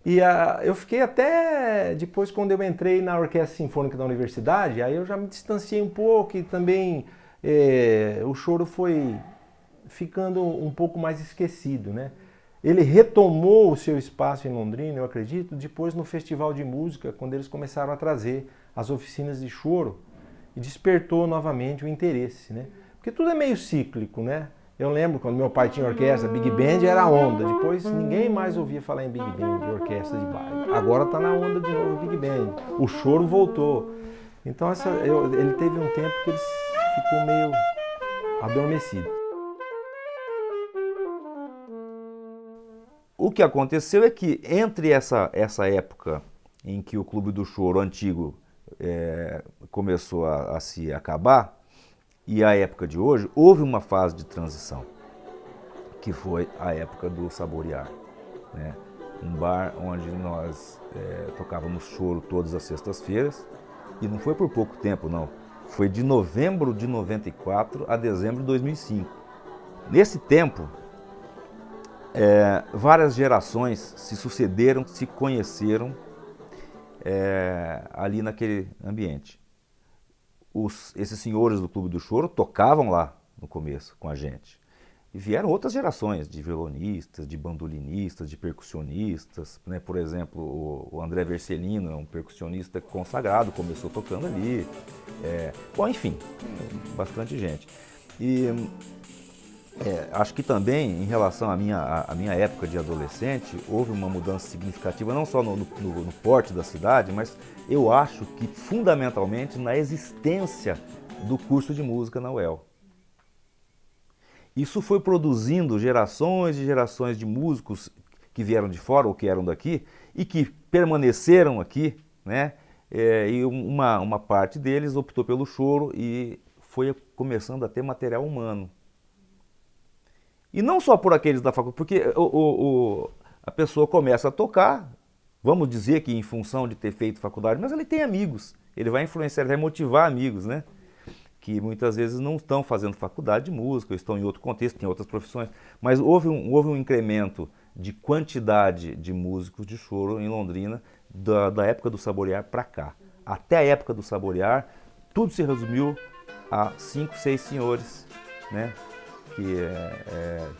K: E eu fiquei até, depois quando eu entrei na Orquestra Sinfônica da Universidade, aí eu já me distanciei um pouco e também o choro foi ficando um pouco mais esquecido, né? Ele retomou o seu espaço em Londrina, eu acredito, depois no Festival de Música, quando eles começaram a trazer as oficinas de choro e despertou novamente o interesse, né? Porque tudo é meio cíclico, né? Eu lembro quando meu pai tinha orquestra, Big Band era a onda, depois ninguém mais ouvia falar em Big Band, de orquestra de baile. Agora está na onda de novo o Big Band, o choro voltou. Então ele teve um tempo que ele ficou meio adormecido.
G: o que aconteceu é que entre essa época em que o Clube do Choro antigo começou a se acabar e a época de hoje, houve uma fase de transição, que foi a época do Saborear, né? Um bar onde nós tocávamos choro todas as sextas-feiras, e não foi por pouco tempo, não. Foi de novembro de 94 a dezembro de 2005. Nesse tempo, várias gerações se sucederam, se conheceram ali naquele ambiente. Esses senhores do Clube do Choro tocavam lá no começo com a gente. E vieram outras gerações de violonistas, de bandolinistas, de percussionistas, né? Por exemplo, o André Vercelino é um percussionista consagrado, começou tocando ali. Bom, enfim, bastante gente. E acho que também, em relação à minha época de adolescente, houve uma mudança significativa, não só no porte da cidade, mas eu acho que fundamentalmente na existência do curso de música na UEL. Isso foi produzindo gerações e gerações de músicos que vieram de fora ou que eram daqui e que permaneceram aqui, né? E uma parte deles optou pelo choro e foi começando a ter material humano. E não só por aqueles da faculdade, porque a pessoa começa a tocar, vamos dizer que em função de ter feito faculdade, mas ele tem amigos, ele vai influenciar, ele vai motivar amigos, né? Que muitas vezes não estão fazendo faculdade de música, estão em outro contexto, tem outras profissões, mas houve um incremento de quantidade de músicos de choro em Londrina da época do Saborear para cá. Até a época do Saborear, tudo se resumiu a 5, 6 senhores, né, que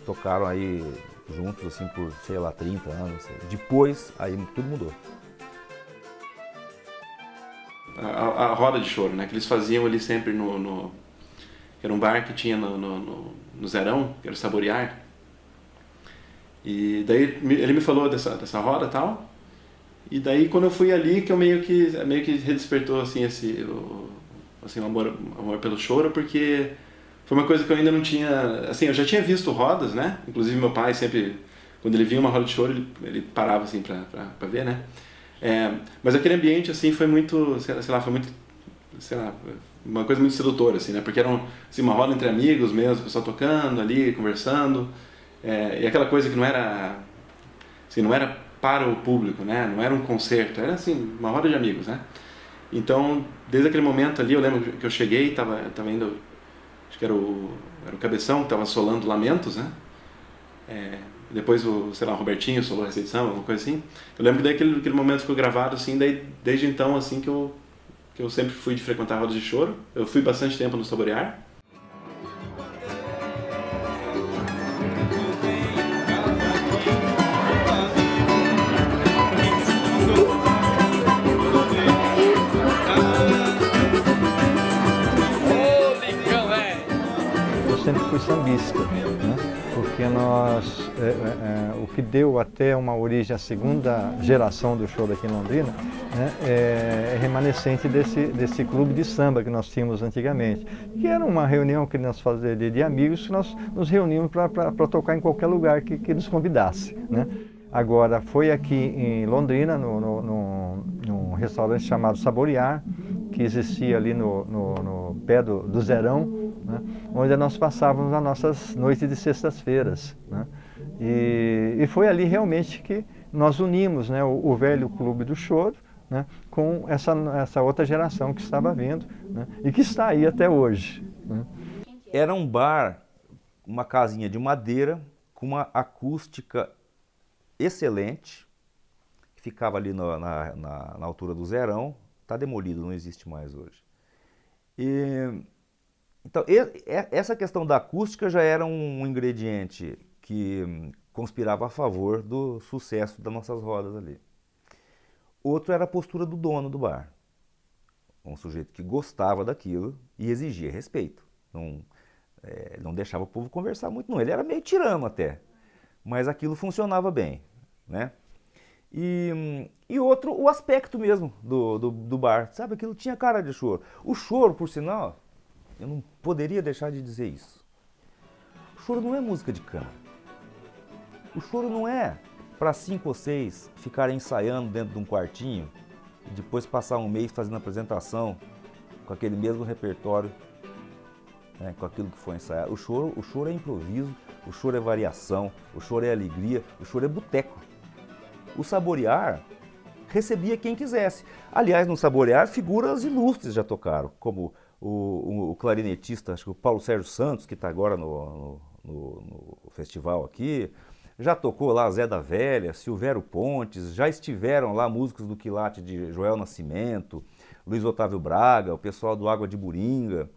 G: tocaram aí juntos assim por, sei lá, 30 anos. Depois, aí tudo mudou.
H: A roda de choro, né, que eles faziam ali sempre era um bar que tinha no Zerão, que era o Saborear. E daí ele me falou dessa roda e tal. E daí quando eu fui ali que eu meio que redespertou assim o amor pelo choro, porque foi uma coisa que eu ainda não tinha, assim, eu já tinha visto rodas, né? Inclusive meu pai sempre, quando ele via uma roda de choro, ele parava assim pra ver, né? Mas aquele ambiente assim foi muito, sei lá, uma coisa muito sedutora, assim, né? Porque era assim, uma roda entre amigos mesmo, o pessoal tocando ali, conversando, e aquela coisa que não era para o público, né? Não era um concerto, era assim, uma roda de amigos, né? Então, desde aquele momento ali, eu lembro que eu cheguei, tava indo, acho que era o Cabeção que estava solando Lamentos, né? Depois o Robertinho solou Receita de Samba, alguma coisa assim. Eu lembro que daí aquele momento ficou gravado, assim, daí, desde então, assim, que eu sempre fui de frequentar rodas de choro. Eu fui bastante tempo no Saborear.
P: Eu sempre fui sambista, né? Porque o que deu até uma origem à segunda geração do choro aqui em Londrina, né, é remanescente desse clube de samba que nós tínhamos antigamente, que era uma reunião que nós fazíamos de amigos, que nós nos reuníamos para tocar em qualquer lugar que nos convidasse, né? Agora, foi aqui em Londrina, num restaurante chamado Saborear, que existia ali no pé do Zerão, né, onde nós passávamos as nossas noites de sextas-feiras, né? E foi ali realmente que nós unimos, né, o velho Clube do Choro, né, com essa outra geração que estava vindo, né, e que está aí até hoje, né.
G: Era um bar, uma casinha de madeira, com uma acústica excelente, que ficava ali na altura do Zerão. Está demolido, não existe mais hoje. Então, essa questão da acústica já era um ingrediente que conspirava a favor do sucesso das nossas rodas ali. Outro era a postura do dono do bar. Um sujeito que gostava daquilo e exigia respeito. Não deixava o povo conversar muito, não. Ele era meio tirano até, mas aquilo funcionava bem, né? E outro, o aspecto mesmo do bar, sabe? Aquilo tinha cara de choro. O choro, por sinal, eu não poderia deixar de dizer isso. O choro não é música de câmara. O choro não é para 5 ou 6 ficarem ensaiando dentro de um quartinho e depois passar um mês fazendo apresentação com aquele mesmo repertório, né, com aquilo que foi ensaiado. O choro é improviso, o choro é variação, o choro é alegria, o choro é boteco. O Saborear recebia quem quisesse. Aliás, no Saborear, figuras ilustres já tocaram, como o clarinetista, acho que o Paulo Sérgio Santos, que está agora no festival aqui, já tocou lá Zé da Velha, Silvério Pontes, já estiveram lá músicos do quilate de Joel Nascimento, Luiz Otávio Braga, o pessoal do Água de Buringa.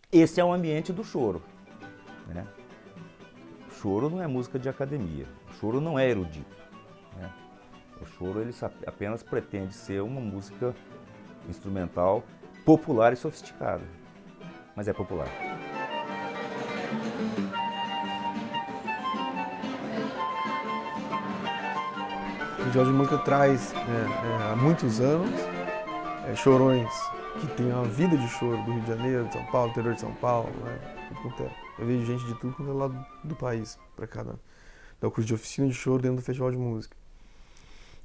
G: Esse é o ambiente do choro, né? Choro não é música de academia, o choro não é erudito, né? O choro ele apenas pretende ser uma música instrumental popular e sofisticada, mas é popular.
D: O Festival de Música traz há muitos anos chorões que têm a vida de choro do Rio de Janeiro, de São Paulo, interior de São Paulo, né? Eu vejo gente de tudo quanto é lado do país para cá, dar o curso de oficina de choro dentro do Festival de Música.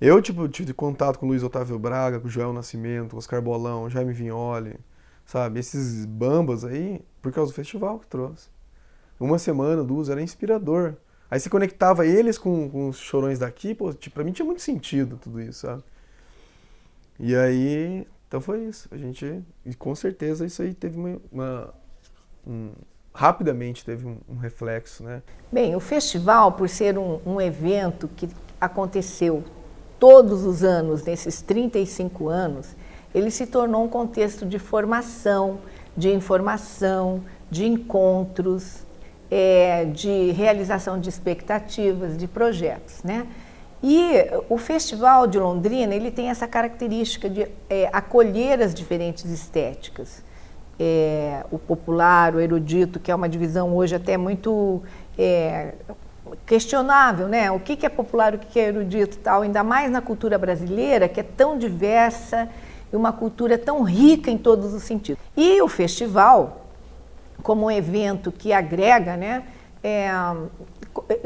D: Eu tive contato com o Luiz Otávio Braga, com o Joel Nascimento, Oscar Bolão, Jaime Vignoli, sabe? Esses bambas aí, por causa do festival que trouxe. 1 semana, 2, era inspirador. Aí você conectava eles com os chorões daqui, pô, pra mim tinha muito sentido tudo isso, sabe? E aí, então foi isso. E com certeza isso aí teve rapidamente teve um reflexo, né?
I: Bem, o festival, por ser um evento que aconteceu todos os anos, nesses 35 anos, ele se tornou um contexto de formação, de informação, de encontros, de realização de expectativas, de projetos, né? E o Festival de Londrina, ele tem essa característica de acolher as diferentes estéticas. O popular, o erudito, que é uma divisão hoje até muito questionável, né? O que é popular, o que é erudito e tal, ainda mais na cultura brasileira, que é tão diversa e uma cultura tão rica em todos os sentidos. E o festival, como um evento que agrega, né?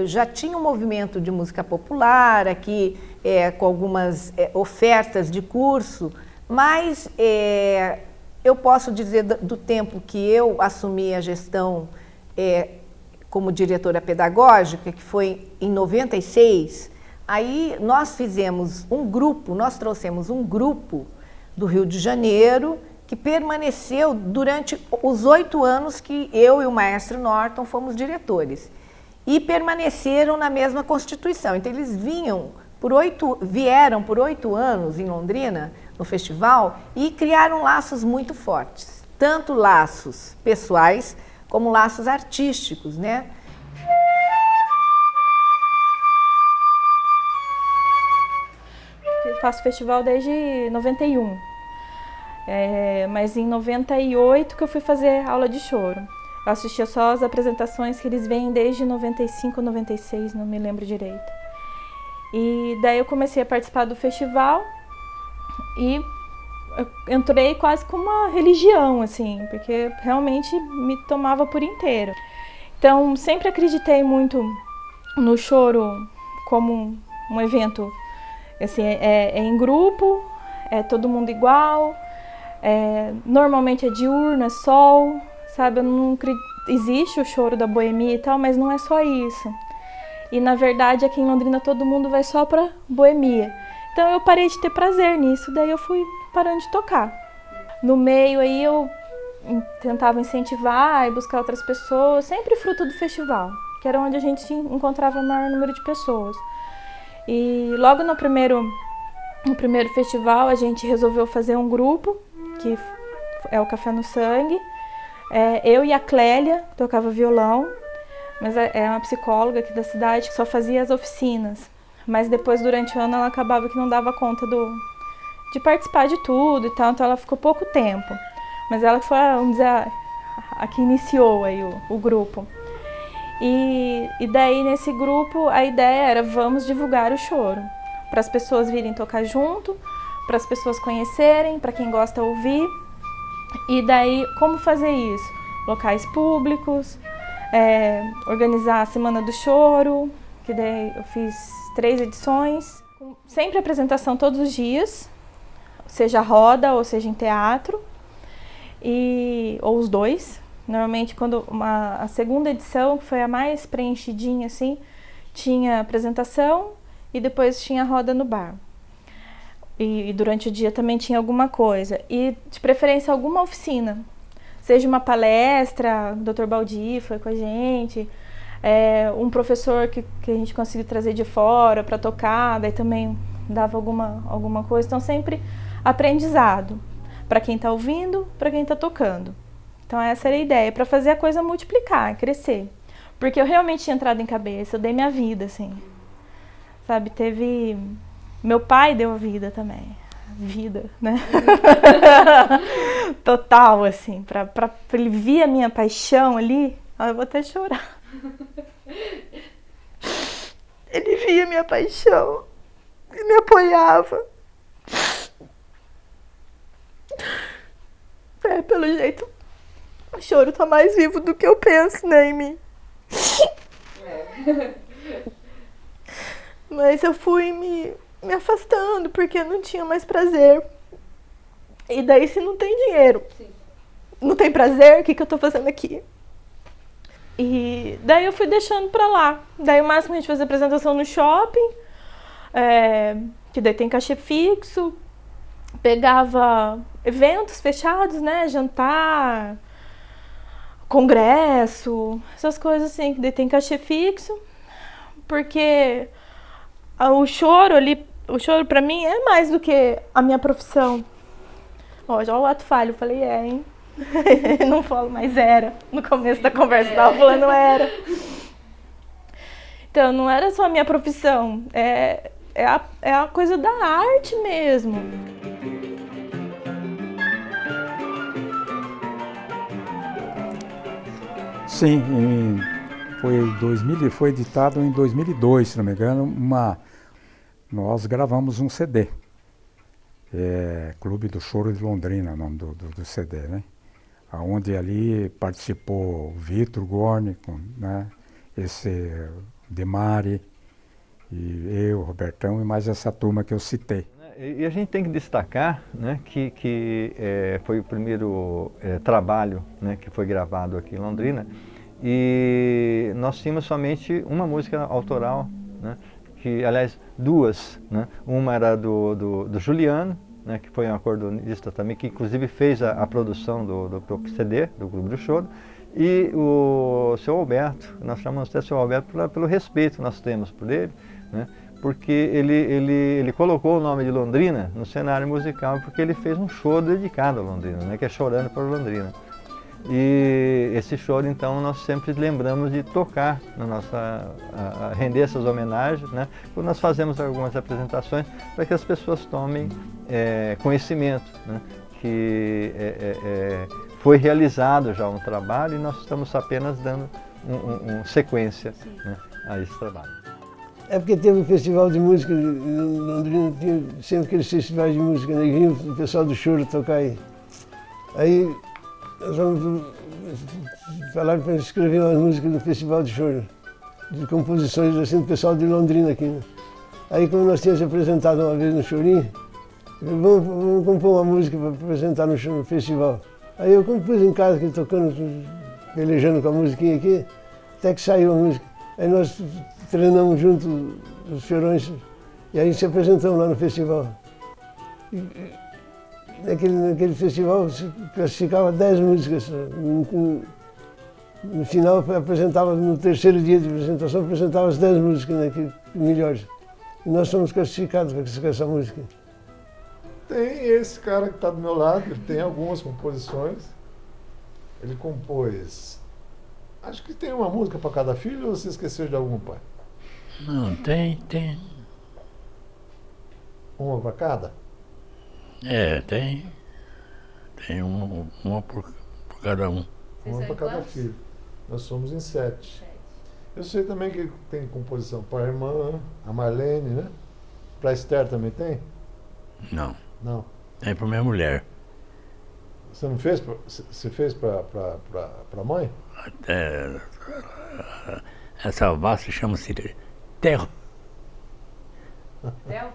I: Já tinha um movimento de música popular aqui, com algumas ofertas de curso, mas eu posso dizer do tempo que eu assumi a gestão como diretora pedagógica, que foi em 96, aí nós fizemos um grupo, nós trouxemos um grupo do Rio de Janeiro que permaneceu durante os 8 anos que eu e o maestro Norton fomos diretores. E permaneceram na mesma Constituição. Então eles vieram por 8 anos em Londrina, no festival, e criaram laços muito fortes. Tanto laços pessoais, como laços artísticos, né?
Q: Eu faço festival desde 91, mas em 98 que eu fui fazer aula de choro. Eu assistia só as apresentações que eles vêm desde 95, 96, não me lembro direito. E daí eu comecei a participar do festival e eu entrei quase como uma religião, assim, porque realmente me tomava por inteiro. Então, sempre acreditei muito no choro como um evento, assim, em grupo, é todo mundo igual, normalmente é diurno, é sol, sabe? Eu não acredito, existe o choro da boemia e tal, mas não é só isso. E, na verdade, aqui em Londrina todo mundo vai só pra boemia. Então, eu parei de ter prazer nisso, daí eu fui parando de tocar. No meio aí eu tentava incentivar e buscar outras pessoas, sempre fruto do festival, que era onde a gente encontrava o maior número de pessoas. E logo no primeiro festival a gente resolveu fazer um grupo, que é o Café no Sangue. Eu e a Clélia, que tocava violão, mas é uma psicóloga aqui da cidade que só fazia as oficinas. Mas depois, durante o ano, ela acabava que não dava conta de participar de tudo e tal, então ela ficou pouco tempo. Mas ela foi, vamos dizer, a que iniciou aí o grupo. E daí, nesse grupo, a ideia era vamos divulgar o choro, para as pessoas virem tocar junto, para as pessoas conhecerem, para quem gosta ouvir. E daí, como fazer isso? Locais públicos, organizar a Semana do Choro, que daí eu fiz 3 edições, sempre apresentação todos os dias, seja roda ou seja em teatro, ou os dois. Normalmente quando a segunda edição, que foi a mais preenchidinha assim, tinha apresentação e depois tinha roda no bar. E durante o dia também tinha alguma coisa. E de preferência alguma oficina. Seja uma palestra, o Dr. Baldi foi com a gente, um professor que a gente conseguiu trazer de fora para tocar, daí também dava alguma coisa. Então sempre aprendizado, para quem está ouvindo, para quem está tocando. Então essa era a ideia, para fazer a coisa multiplicar, crescer. Porque eu realmente tinha entrado em cabeça, eu dei minha vida, assim. Sabe, meu pai deu a vida também. Vida, né? Total, assim, pra ele ver a minha paixão ali, eu vou até chorar. Ele via a minha paixão e me apoiava. Pelo jeito, o choro tá mais vivo do que eu penso, né, em mim. Mas eu fui me afastando, porque eu não tinha mais prazer. E daí, se não tem dinheiro, não tem prazer, o que eu tô fazendo aqui? E daí eu fui deixando pra lá. Daí o máximo a gente fazia apresentação no shopping, que daí tem cachê fixo, pegava eventos fechados, né, jantar, congresso, essas coisas assim, que daí tem cachê fixo, porque o choro pra mim é mais do que a minha profissão. Ó, já o ato falho, eu falei, hein? Não falo mais era. No começo da conversa eu tava falando era. Então, não era só a minha profissão, é a coisa da arte mesmo.
O: Sim, foi editado em 2002, se não me engano, nós gravamos um CD. Clube do Choro de Londrina, o nome do CD, né? Onde ali participou o Vitor Gorni, né? Esse Demari, e eu, Robertão, e mais essa turma que eu citei.
P: E a gente tem que destacar, né, que foi o primeiro trabalho, né, que foi gravado aqui em Londrina, e nós tínhamos somente uma música autoral, né, que, aliás, duas, né? Uma era do Juliano, né, que foi um acordeonista também, que inclusive fez a produção do CD, do Clube do Choro, e o seu Alberto, nós chamamos até seu Alberto pelo respeito que nós temos por ele, né, porque ele colocou o nome de Londrina no cenário musical, porque ele fez um choro dedicado a Londrina, né, que é Chorando por Londrina. E esse choro, então, nós sempre lembramos de tocar, render essas homenagens, né, quando nós fazemos algumas apresentações, para que as pessoas tomem conhecimento, né, que foi realizado já um trabalho e nós estamos apenas dando sequência, né, a esse trabalho.
N: É porque teve um festival de música em Londrina, tinha sempre aqueles festivais de música, né, vinha o pessoal do choro tocar aí. Aí nós vamos falar para escrever umas músicas do Festival de Choro, de composições assim, do pessoal de Londrina aqui, né? Aí quando nós tínhamos apresentado uma vez no Chorinho, vamos compor uma música para apresentar no festival. Aí eu compus em casa, aqui, tocando, pelejando com a musiquinha aqui, até que saiu a música. Aí nós treinamos junto os chorões e aí se apresentamos lá no festival. Naquele festival se classificava 10 músicas. No final apresentava, no terceiro dia de apresentação, apresentava as 10 músicas, né, melhores. E nós somos classificados com essa música.
R: Tem esse cara que está do meu lado, ele tem algumas composições. Ele compôs. Acho que tem uma música para cada filho, ou você esqueceu de algum, pai?
S: Não, tem.
R: Uma para cada?
S: Tem. Tem uma por cada um.
R: Uma para cada filho. Nós somos em 7. Eu sei também que tem composição para a irmã, a Marlene, né? Para a Esther também tem?
S: Não.
R: Não.
S: Tem para minha mulher.
R: Você não fez? Você fez para a mãe?
S: Essa valsa chama-se Theo.
I: Theo?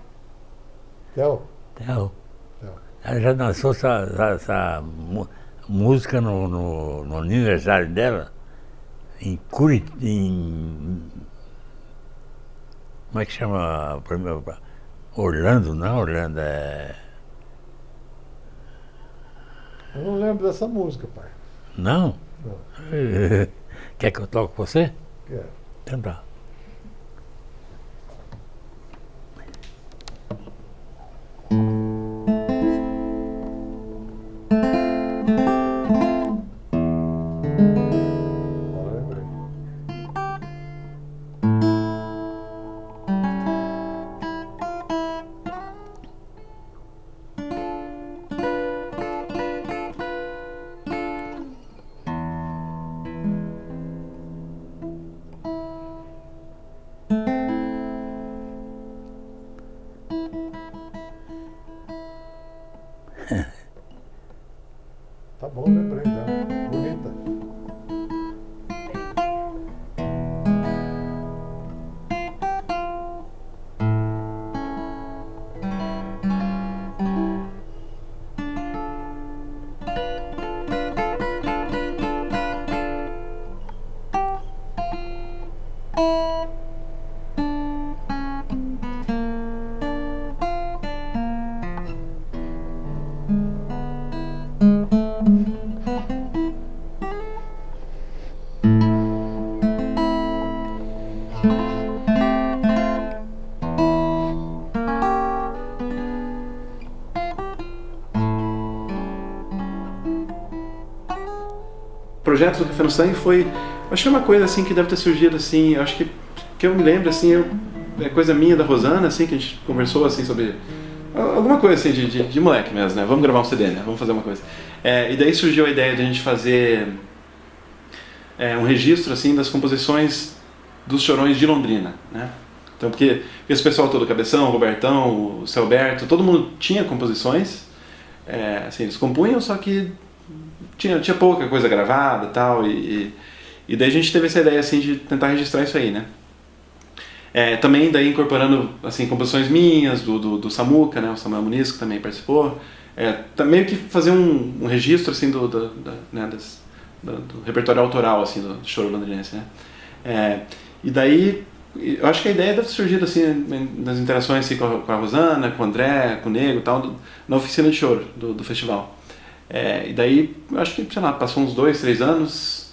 R: Theo?
S: Theo. Ela já dançou essa música no aniversário dela, em como é que chama? Orlando, não é Orlando, é...
R: Eu não lembro dessa música, pai.
S: Não?
R: Não.
S: Quer que eu toque com você?
R: Quero.
S: Então tá.
R: Tá bom, lembrei já. Bonita.
H: Projeto do Café no Sangue foi, acho que é uma coisa assim que deve ter surgido assim, acho que eu me lembro assim, é coisa minha da Rosana assim, que a gente conversou assim sobre alguma coisa assim de moleque mesmo, né? Vamos gravar um CD, né? Vamos fazer uma coisa. E daí surgiu a ideia de a gente fazer um registro assim das composições dos Chorões de Londrina, né? Então porque esse pessoal todo, Cabeção, o Robertão, o Celberto, todo mundo tinha composições, assim, eles compunham, só que tinha pouca coisa gravada e tal, e daí a gente teve essa ideia assim de tentar registrar isso aí, né? Também daí incorporando assim composições minhas, do Samuca, né? O Samuel Muniz, que também participou, meio que fazer um registro assim do repertório autoral assim do choro londrinense, né? E daí eu acho que a ideia deve ter surgido assim nas interações assim, com a Rosana, com o André, com o Nego e tal, na oficina de choro do festival. E daí, eu acho que, sei lá, passou uns 2, 3 anos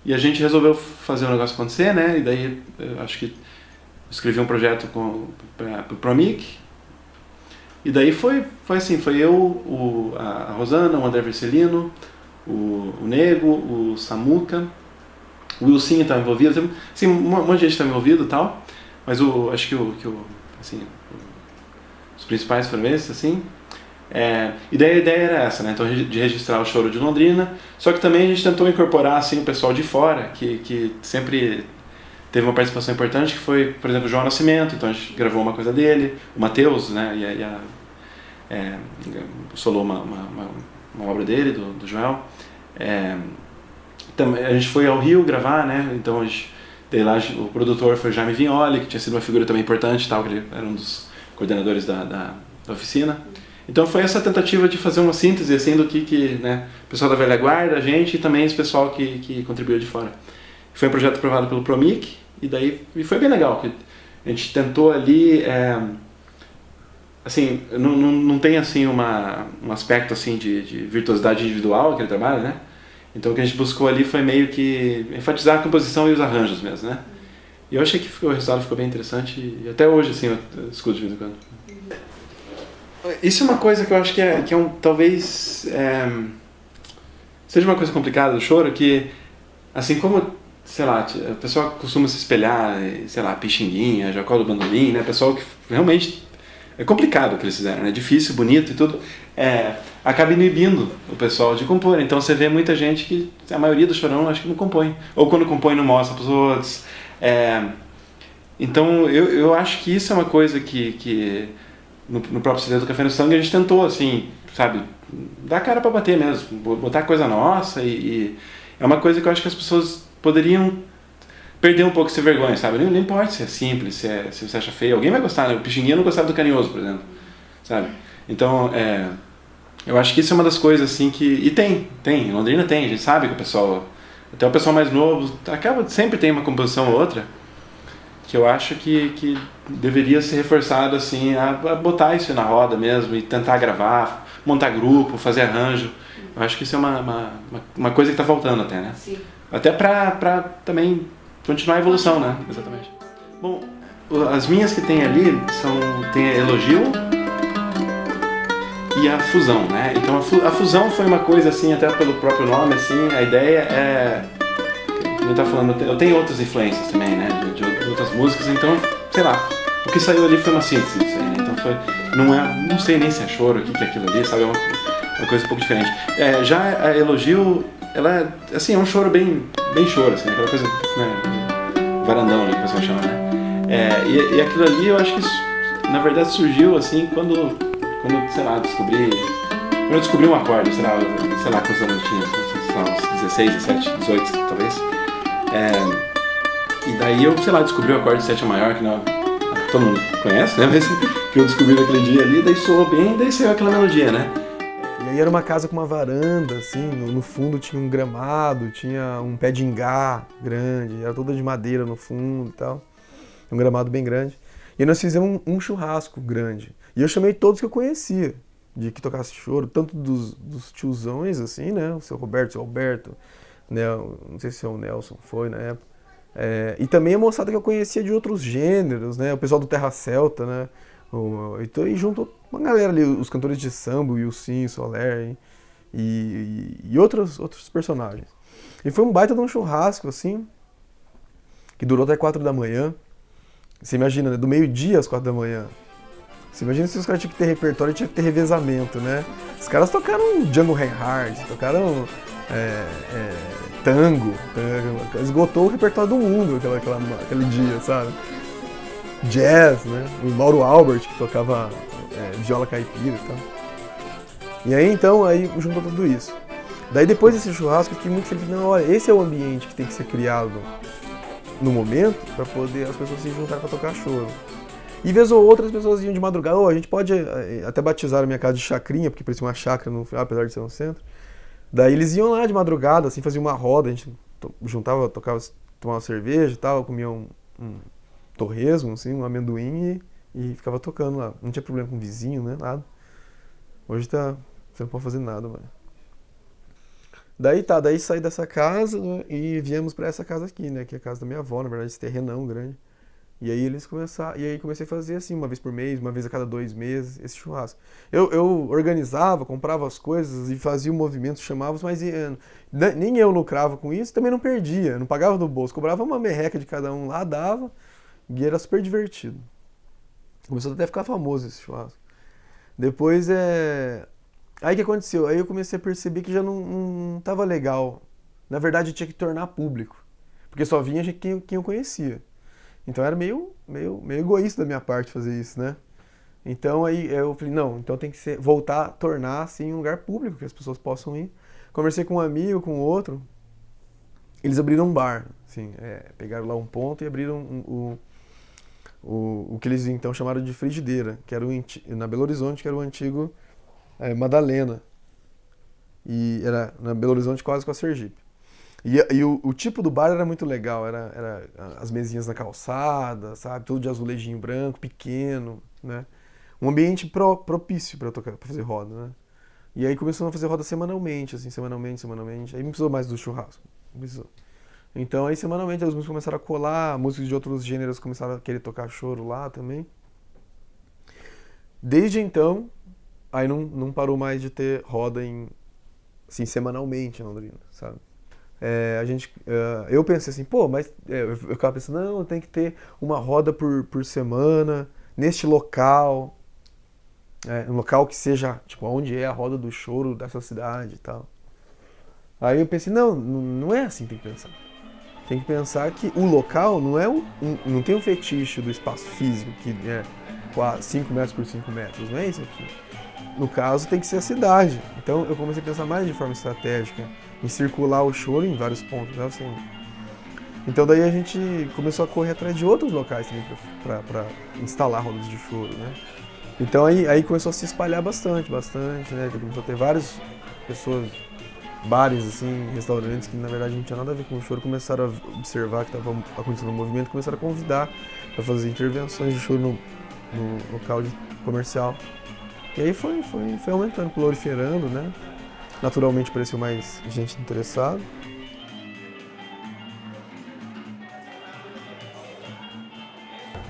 H: e a gente resolveu fazer o negócio acontecer, né? E daí, eu acho que escrevi um projeto para o Promic. E daí foi assim, foi eu, a Rosana, o André Vercelino, o Nego, o Samuca, o Wilson estava envolvido, assim, um monte de gente estava envolvido e tal, mas acho que assim, os principais foram esses, assim. E daí a ideia era essa, né? Então, de registrar o choro de Londrina, só que também a gente tentou incorporar assim, o pessoal de fora, que sempre teve uma participação importante, que foi, por exemplo, o João Nascimento, então a gente gravou uma coisa dele, o Matheus, né? Solou uma obra dele, do Joel. A gente foi ao Rio gravar, né? Então daí lá o produtor foi o Jaime Vignoli, que tinha sido uma figura também importante, tal, que ele era um dos coordenadores da oficina. Então foi essa tentativa de fazer uma síntese assim do que né, o pessoal da velha guarda, a gente e também esse pessoal que contribuiu de fora. Foi um projeto aprovado pelo Promic e foi bem legal, que a gente tentou ali, assim, não tem assim um aspecto assim de virtuosidade individual aquele trabalho, né? Então o que a gente buscou ali foi meio que enfatizar a composição e os arranjos mesmo, né? E eu achei que o resultado ficou bem interessante e até hoje assim eu escuto de vez em quando. Isso é uma coisa que eu acho que é talvez seja uma coisa complicada do choro, que assim como, sei lá, o pessoal costuma se espelhar, sei lá, Pixinguinha, Jacó do Bandolim, né, pessoal que realmente é complicado o que eles fizeram, né, difícil, bonito e tudo, acaba inibindo o pessoal de compor. Então você vê muita gente que, a maioria do chorão acho que não compõe, ou quando compõe não mostra para os outros. Então eu acho que isso é uma coisa que no próprio CD do Café no Sangue a gente tentou, assim, sabe, dar cara para bater mesmo, botar coisa nossa e é uma coisa que eu acho que as pessoas poderiam perder um pouco essa vergonha, sabe? Não importa se é simples, se você acha feio, alguém vai gostar, né? O Pixinguinha não gostava do Carinhoso, por exemplo, sabe? Então, eu acho que isso é uma das coisas, assim, que... E tem, em Londrina tem, a gente sabe que o pessoal... Até o pessoal mais novo, sempre tem uma composição ou outra, que eu acho que deveria ser reforçado, assim, a botar isso na roda mesmo, e tentar gravar, montar grupo, fazer arranjo. Eu acho que isso é uma coisa que está faltando até, né?
M: Sim.
H: Até para também continuar a evolução, né? Exatamente. Bom, as minhas que tem ali tem a Elogio e a Fusão, né? Então a Fusão foi uma coisa assim, até pelo próprio nome, assim, a ideia é... Como eu tava falando, eu tenho outras influências também, né? De outras músicas, então, sei lá, o que saiu ali foi uma síntese disso aí, né? Então não sei nem se é choro, o que é aquilo ali, sabe? É uma coisa um pouco diferente. Já a Elogio, ela assim, é um choro bem choro, assim, aquela coisa, né, varandão, né, que o pessoal chama, né? E aquilo ali, eu acho que isso, na verdade, surgiu assim quando sei lá, quando eu descobri um acorde, sei lá quantos anos eu tinha, sei lá, uns 16, 17, 18, talvez. E daí eu, sei lá, descobri o acorde de sétima maior, que não, todo mundo conhece, né? Mas que eu descobri naquele dia ali, daí soou bem, daí saiu aquela melodia, né?
D: E aí era uma casa com uma varanda, assim, no fundo tinha um gramado, tinha um pé de ingá grande, era toda de madeira no fundo e tal. Um gramado bem grande. E aí nós fizemos um churrasco grande. E eu chamei todos que eu conhecia, de que tocasse choro, tanto dos tiozões, assim, né? O seu Roberto, o seu Alberto, né? Não sei se o Nelson foi na época. E também a moçada que eu conhecia de outros gêneros, né? O pessoal do Terra Celta, né? E junto uma galera ali, os cantores de samba, o Wilson, Soler e outros personagens. E foi um baita de um churrasco, assim, que durou até 4 da manhã. Você imagina, né? Do meio-dia às 4 da manhã. Você imagina se os caras tinham que ter repertório e tinha que ter revezamento, né? Os caras tocaram Django Reinhardt, tocaram tango, esgotou o repertório do mundo aquele dia, sabe? Jazz, né? O Mauro Albert, que tocava viola caipira e tal. E aí, então, juntou tudo isso. Daí, depois desse churrasco, eu fiquei muito feliz. Não, olha, esse é o ambiente que tem que ser criado no momento para poder as pessoas se juntarem para tocar choro. E vez ou outra as pessoas iam de madrugada, a gente pode até batizar a minha casa de chacrinha, porque parecia uma chácara, apesar de ser no centro. Daí eles iam lá de madrugada, assim, faziam uma roda, a gente juntava, tocava, tomava cerveja e tal, comia um torresmo, assim, um amendoim e ficava tocando lá. Não tinha problema com vizinho, né, nada. Hoje você não pode fazer nada, mano. Daí saí dessa casa, né, e viemos pra essa casa aqui, né, que é a casa da minha avó, na verdade, esse terrenão grande. E aí comecei a fazer assim, uma vez por mês, uma vez a cada 2 meses, esse churrasco. Eu organizava, comprava as coisas e fazia o movimento, chamava, mas nem eu lucrava com isso, também não perdia, não pagava do bolso, cobrava uma merreca de cada um lá, dava, e era super divertido. Começou até a ficar famoso esse churrasco. Depois Aí o que aconteceu? Aí eu comecei a perceber que já não tava legal. Na verdade, eu tinha que tornar público, porque só vinha quem eu conhecia. Então era meio egoísta da minha parte fazer isso, né? Então aí eu falei, não, então tem que voltar a tornar assim um lugar público, que as pessoas possam ir. Conversei com um amigo, com outro, eles abriram um bar, assim, pegaram lá um ponto e abriram o que eles então chamaram de Frigideira, que era na Belo Horizonte, que era o antigo Madalena. E era na Belo Horizonte quase com a Sergipe. E o tipo do bar era muito legal, era as mesinhas na calçada, sabe, tudo de azulejinho branco, pequeno, né? Um ambiente propício para tocar, para fazer roda, né? E aí começamos a fazer roda semanalmente, assim, semanalmente. Aí não precisou mais do churrasco, não precisou. Então aí semanalmente os músicos começaram a colar, músicos de outros gêneros começaram a querer tocar choro lá também. Desde então, aí não parou mais de ter roda assim, semanalmente em Londrina, sabe? Eu pensei assim, mas eu ficava pensando, não, tem que ter uma roda por semana, neste local, um local que seja, tipo, onde é a roda do choro dessa cidade e tal. Aí eu pensei, não é assim que tem que pensar. Tem que pensar que o local não tem um fetiche do espaço físico, que é 5 metros por 5 metros, não é isso aqui. No caso, tem que ser a cidade. Então eu comecei a pensar mais de forma estratégica, em circular o choro em vários pontos, assim. Então daí a gente começou a correr atrás de outros locais também para instalar rodas de choro, né? Então aí começou a se espalhar bastante, né? Começou a ter várias pessoas, bares, assim, restaurantes que na verdade não tinha nada a ver com o choro, começaram a observar que estava acontecendo um movimento, começaram a convidar para fazer intervenções de choro no local comercial. E aí foi aumentando, proliferando, né? Naturalmente apareceu mais gente interessada.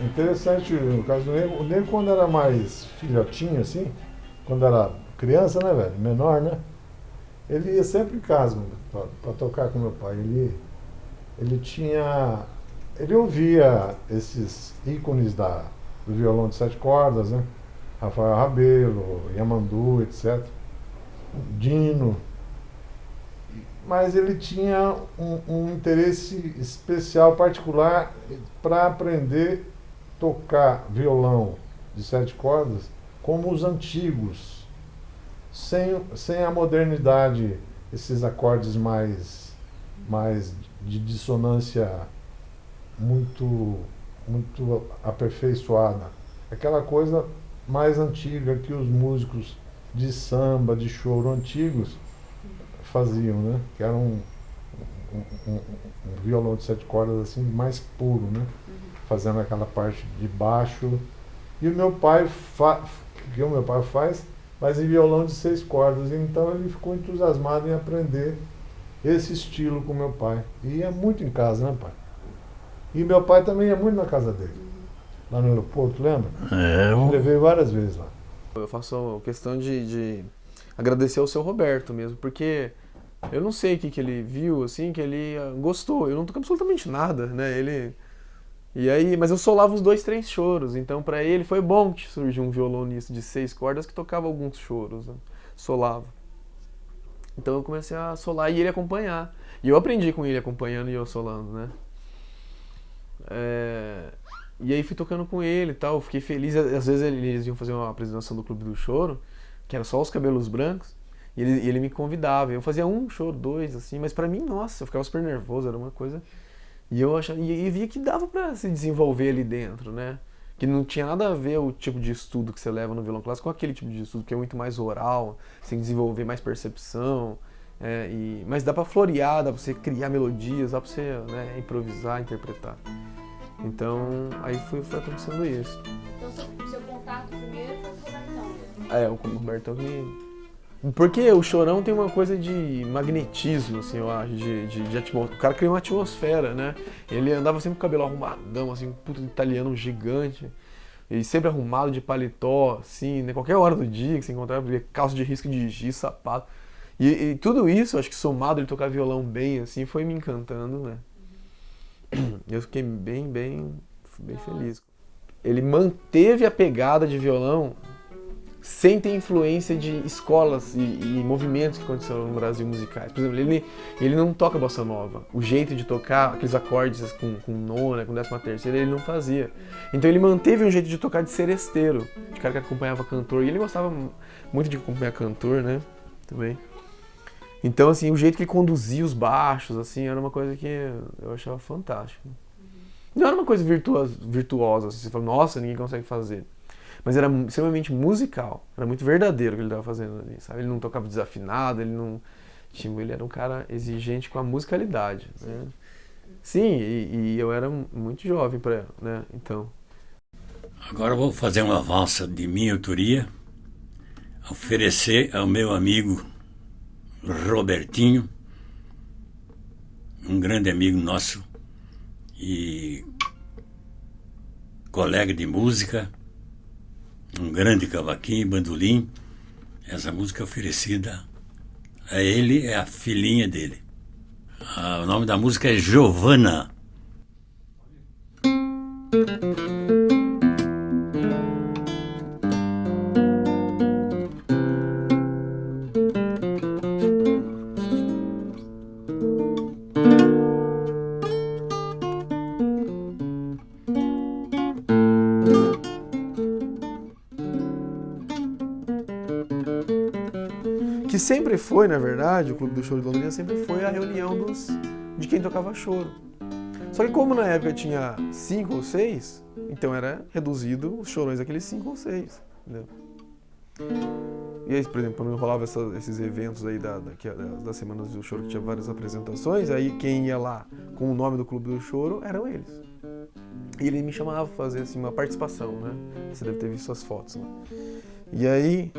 R: Interessante no caso do Nego. O Nego, quando era mais filhotinho, assim, quando era criança, né, velho? Menor, né? Ele ia sempre em casa para tocar com meu pai. Ele ouvia esses ícones do violão de 7 cordas, né? Rafael Rabelo, Yamandu, etc. Dino. Mas ele tinha um interesse especial, particular, para aprender a tocar violão de 7 cordas como os antigos, sem a modernidade, esses acordes mais de dissonância muito aperfeiçoada. Aquela coisa mais antiga que os músicos de samba, de choro antigos faziam, né? Que era um violão de 7 cordas assim, mais puro, né? Fazendo aquela parte de baixo. E o meu pai faz, mas em violão de 6 cordas. Então ele ficou entusiasmado em aprender esse estilo com meu pai. E ia muito em casa, né, pai? E meu pai também ia muito na casa dele. Lá no aeroporto, lembra? Eu levei várias vezes lá.
D: Eu faço questão de agradecer ao seu Roberto mesmo, porque eu não sei o que ele viu, assim, que ele gostou. Eu não toco absolutamente nada, né? Mas eu solava os 2, 3 choros, então pra ele foi bom que surgiu um violonista de 6 cordas que tocava alguns choros, né? Solava. Então eu comecei a solar e ele acompanhar. E eu aprendi com ele acompanhando e eu solando, né? E aí fui tocando com ele e tal, fiquei feliz. Às vezes eles iam fazer uma apresentação do Clube do Choro, que era só os cabelos brancos, e ele me convidava. Eu fazia 1 choro, 2, assim, mas pra mim, nossa, eu ficava super nervoso, era uma coisa... E eu via que dava pra se desenvolver ali dentro, né? Que não tinha nada a ver o tipo de estudo que você leva no violão clássico com aquele tipo de estudo que é muito mais oral, sem desenvolver mais percepção. Mas dá pra florear, dá pra você criar melodias, dá pra você, né, improvisar, interpretar. Então, aí foi acontecendo isso.
M: Então, seu contato primeiro foi com o Robertão?
D: O Robertão que... Porque o Chorão tem uma coisa de magnetismo, assim, eu acho, de atmosfera. O cara cria uma atmosfera, né? Ele andava sempre com o cabelo arrumadão, assim, um puto italiano gigante. E sempre arrumado de paletó, assim, né? Qualquer hora do dia que você encontrava, calça de risco de giz, sapato. E tudo isso, acho que somado, ele tocar violão bem, assim, foi me encantando, né? Eu fiquei bem feliz. Ele manteve a pegada de violão sem ter influência de escolas e movimentos que aconteceram no Brasil musicais. Por exemplo, ele não toca bossa nova. O jeito de tocar aqueles acordes com nona, com 13ª, ele não fazia. Então ele manteve um jeito de tocar de seresteiro, de cara que acompanhava cantor. E ele gostava muito de acompanhar cantor, né? Também. Então, assim, o jeito que ele conduzia os baixos, assim, era uma coisa que eu achava fantástico. Não era uma coisa virtuosa, assim, você fala, nossa, ninguém consegue fazer. Mas era extremamente musical, era muito verdadeiro o que ele estava fazendo ali, sabe? Ele não tocava desafinado, ele era um cara exigente com a musicalidade, né? Sim, e eu era muito jovem para, né? Então.
S: Agora eu vou fazer uma valsa de minha autoria, oferecer ao meu amigo Robertinho, um grande amigo nosso e colega de música, um grande cavaquinho e bandolim. Essa música é oferecida a ele, é a filhinha dele. O nome da música é Giovanna.
D: Que sempre foi, na verdade, o Clube do Choro de Londrina sempre foi a reunião de quem tocava choro. Só que como na época tinha 5 ou 6, então era reduzido os chorões àqueles 5 ou 6, entendeu? E aí, por exemplo, quando rolava esses eventos aí das Semanas do Choro, que tinha várias apresentações, aí quem ia lá com o nome do Clube do Choro eram eles. E ele me chamava pra fazer assim, uma participação, né? Você deve ter visto as fotos, né? E aí,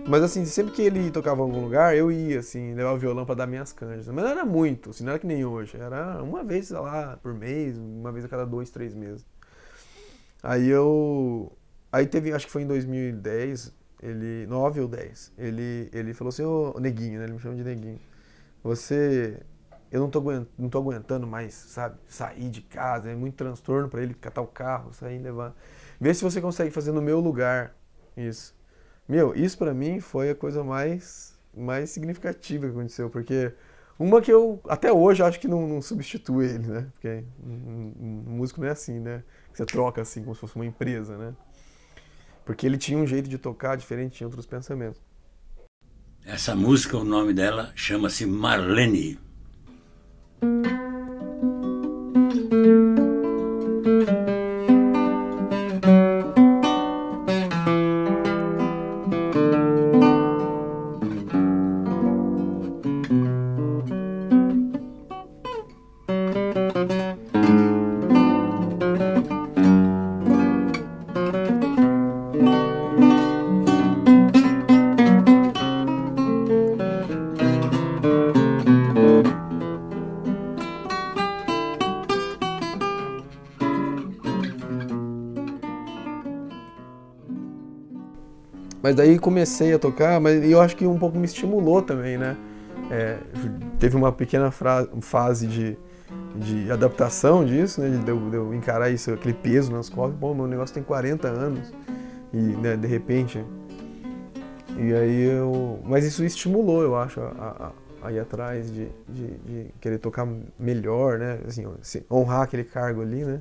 D: mas assim, sempre que ele tocava em algum lugar, eu ia, assim, levar o violão pra dar minhas canjas. Mas não era muito, assim, não era que nem hoje. Era uma vez, sei lá, por mês, uma vez a cada 2, 3 meses. Aí teve, acho que foi em 2010, 9 ou 10, ele falou assim, ô Neguinho, né? Ele me chama de Neguinho. Eu não tô aguentando mais, sabe? Sair de casa, é muito transtorno pra ele catar o carro, sair e levar. Vê se você consegue fazer no meu lugar isso. Meu, isso pra mim foi a coisa mais significativa que aconteceu, porque uma que eu, até hoje, acho que não substitui ele, né? Porque um músico não é assim, né? Você troca assim, como se fosse uma empresa, né? Porque ele tinha um jeito de tocar diferente, tinha outros pensamentos.
S: Essa música, o nome dela chama-se Marlene.
D: Mas daí comecei a tocar, mas eu acho que um pouco me estimulou também, né? Teve uma pequena fase de adaptação disso, né? De eu encarar isso, aquele peso nas costas. Bom, meu negócio tem 40 anos e, né, de repente... E aí mas isso estimulou, eu acho, a ir atrás de querer tocar melhor, né? Assim, honrar aquele cargo ali, né?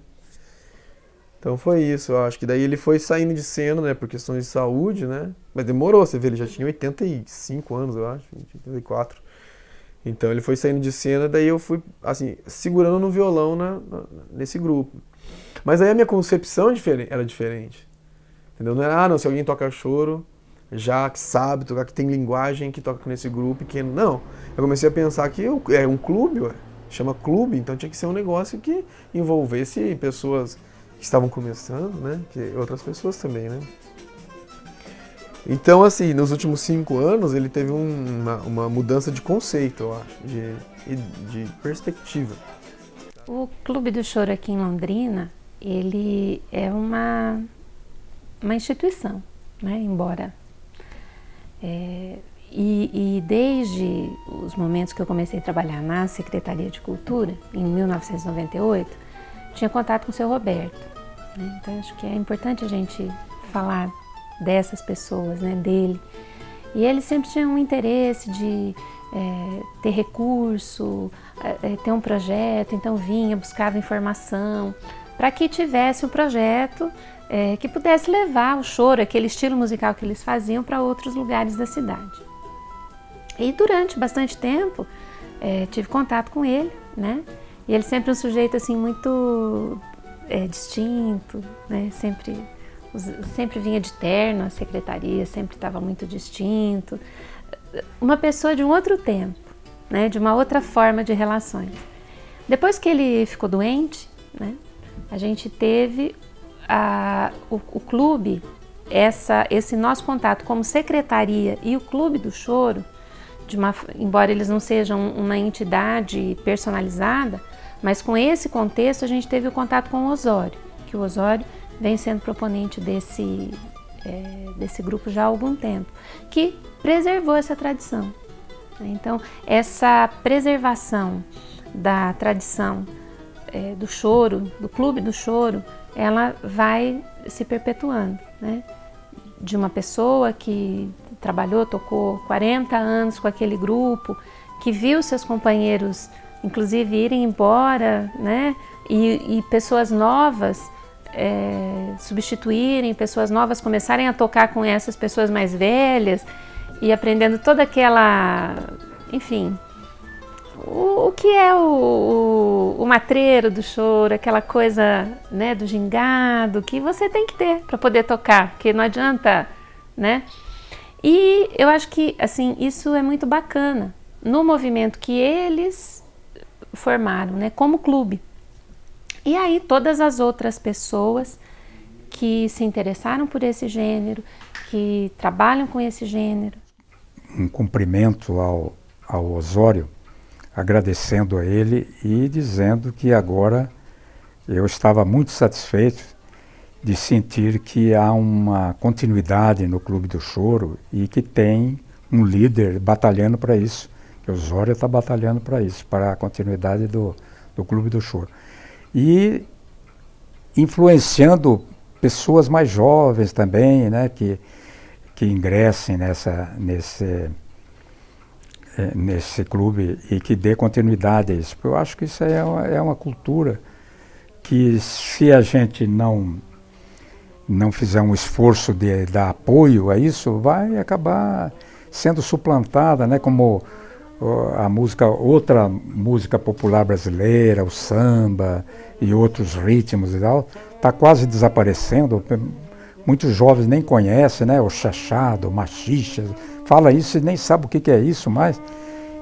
D: Então foi isso, eu acho que daí ele foi saindo de cena, né, por questões de saúde, né, mas demorou, você vê, ele já tinha 85 anos, eu acho, 84. Então ele foi saindo de cena, daí eu fui, assim, segurando no violão nesse grupo. Mas aí a minha concepção era diferente, entendeu? Não era, se alguém toca choro, já que sabe tocar, que tem linguagem, que toca nesse grupo, que não. Eu comecei a pensar que é um clube, chama clube, então tinha que ser um negócio que envolvesse pessoas que estavam começando, né? Que outras pessoas também, né? Então, assim, nos últimos 5 anos ele teve uma mudança de conceito, eu acho, de perspectiva.
T: O Clube do Choro aqui em Londrina, ele é uma instituição, né? Embora... E desde os momentos que eu comecei a trabalhar na Secretaria de Cultura, em 1998, tinha contato com o seu Roberto. Né? Então, acho que é importante a gente falar dessas pessoas, né, dele. E ele sempre tinha um interesse de ter recurso, ter um projeto, então vinha, buscava informação, para que tivesse um projeto que pudesse levar o choro, aquele estilo musical que eles faziam, para outros lugares da cidade. E durante bastante tempo tive contato com ele, né? E ele sempre um sujeito assim muito distinto, né? Sempre vinha de terno, a secretaria sempre estava muito distinto. Uma pessoa de um outro tempo, né? De uma outra forma de relações. Depois que ele ficou doente, né? A gente teve o clube, esse nosso contato como secretaria e o Clube do Choro, embora eles não sejam uma entidade personalizada, mas com esse contexto a gente teve o contato com o Osório, que o Osório vem sendo proponente desse grupo já há algum tempo, que preservou essa tradição. Então, essa preservação da tradição do choro, do Clube do Choro, ela vai se perpetuando, né? De uma pessoa que trabalhou, tocou 40 anos com aquele grupo, que viu seus companheiros, inclusive, irem embora, né? E pessoas novas substituírem, pessoas novas começarem a tocar com essas pessoas mais velhas e aprendendo toda aquela, enfim, o que é o matreiro do choro, aquela coisa, né, do gingado, que você tem que ter para poder tocar, porque não adianta, né? E eu acho que, assim, isso é muito bacana no movimento que eles formaram, né, como clube. E aí todas as outras pessoas que se interessaram por esse gênero, que trabalham com esse gênero.
O: Um cumprimento ao Osório, agradecendo a ele e dizendo que agora eu estava muito satisfeito de sentir que há uma continuidade no Clube do Choro e que tem um líder batalhando para isso. Que o Osório está batalhando para isso, para a continuidade do Clube do Choro. E influenciando pessoas mais jovens também, né, que ingressem nesse clube e que dê continuidade a isso. Eu acho que isso é uma cultura que, se a gente não fizer um esforço de dar apoio a isso, vai acabar sendo suplantada, né, como outra música popular brasileira, o samba e outros ritmos e tal, está quase desaparecendo. Muitos jovens nem conhecem, né, o chachado, o machixe, fala isso e nem sabe o que é isso mais,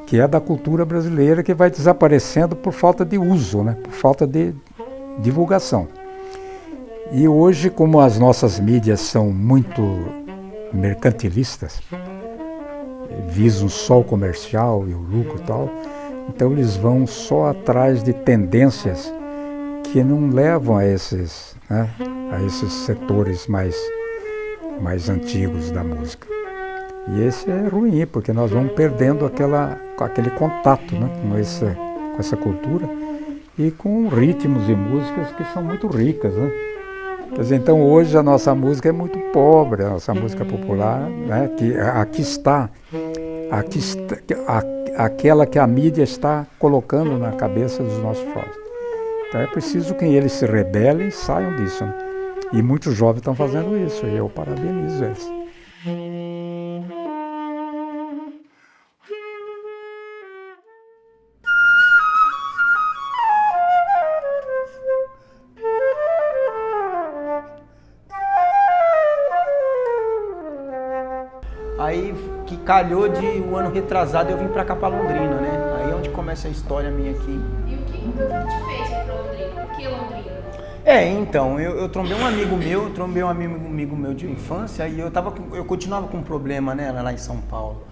O: que é da cultura brasileira, que vai desaparecendo por falta de uso, né, por falta de divulgação. E hoje, como as nossas mídias são muito mercantilistas, visam só o comercial e o lucro e tal, então eles vão só atrás de tendências que não levam a esses, né, a esses setores mais antigos da música. E esse é ruim, porque nós vamos perdendo aquele contato, né, com essa cultura e com ritmos e músicas que são muito ricas, né? Quer dizer, então hoje a nossa música é muito pobre, a nossa música popular, né, que aqui está aquela que a mídia está colocando na cabeça dos nossos jovens. Então é preciso que eles se rebelem e saiam disso, né? E muitos jovens estão fazendo isso, e eu parabenizo eles.
U: Aí que calhou de um ano retrasado eu vim pra cá pra Londrina, né? Aí é onde começa a história minha aqui.
M: E o que te fez ir pra Londrina? Por que Londrina?
U: Então, eu trombei um amigo meu de infância e eu continuava com um problema, né, lá em São Paulo.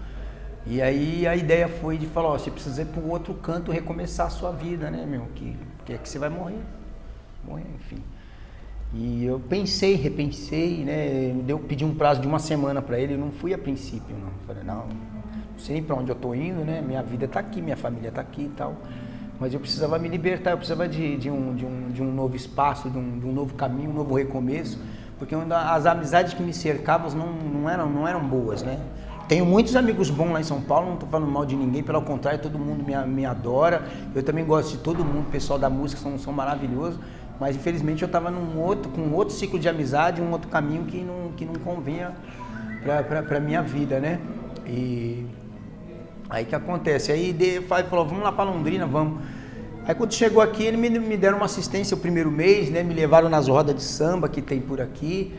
U: E aí a ideia foi de falar, você precisa ir para o outro canto recomeçar a sua vida, né, meu, que é que você vai morrer, enfim. E eu repensei, né, eu pedi um prazo de uma semana para ele, eu não fui a princípio, não. Falei, não sei nem para onde eu tô indo, né, minha vida está aqui, minha família está aqui e tal. Mas eu precisava me libertar, eu precisava de um novo espaço, de um novo caminho, um novo recomeço, porque as amizades que me cercavam não eram boas, né? Tenho muitos amigos bons lá em São Paulo, não estou falando mal de ninguém, pelo contrário, todo mundo me adora. Eu também gosto de todo mundo, o pessoal da música são maravilhosos, mas infelizmente eu estava com um outro ciclo de amizade, um outro caminho que não convinha para minha vida, né? E aí que acontece? Aí ele falou, vamos lá para Londrina, vamos. Aí quando chegou aqui, eles me deram uma assistência o primeiro mês, né? Me levaram nas rodas de samba que tem por aqui,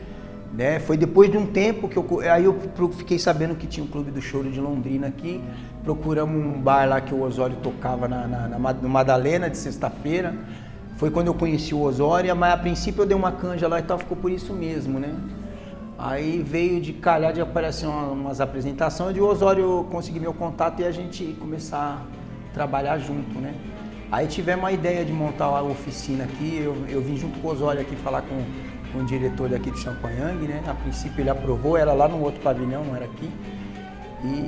U: né? Foi depois de um tempo que eu fiquei sabendo que tinha o Clube do Choro de Londrina aqui. Procuramos um bar lá que o Osório tocava no Madalena, de sexta-feira. Foi quando eu conheci o Osório, mas a princípio eu dei uma canja lá e tal, ficou por isso mesmo, né? Aí veio de calhar de aparecer umas apresentações e o Osório conseguir meu contato e a gente começar a trabalhar junto, né? Aí tivemos a ideia de montar a oficina aqui, eu vim junto com o Osório aqui falar com o diretor daqui do Champanhang, né? A princípio ele aprovou, era lá no outro pavilhão, não era aqui.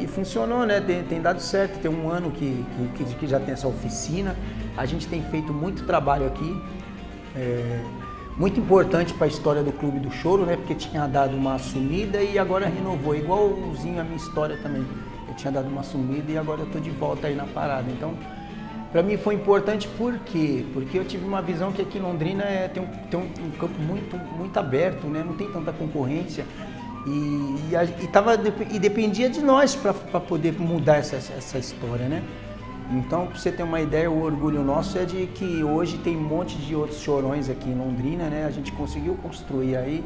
U: E funcionou, né? Tem dado certo, tem um ano que já tem essa oficina. A gente tem feito muito trabalho aqui, muito importante para a história do Clube do Choro, né? Porque tinha dado uma sumida e agora renovou, igualzinho a minha história também. Eu tinha dado uma sumida e agora eu estou de volta aí na parada. Então, para mim foi importante por quê? Porque eu tive uma visão que aqui em Londrina tem um campo muito aberto, né? Não tem tanta concorrência e dependia de nós para poder mudar essa história, né? Então, para você ter uma ideia, o orgulho nosso é de que hoje tem um monte de outros chorões aqui em Londrina, né? A gente conseguiu construir aí,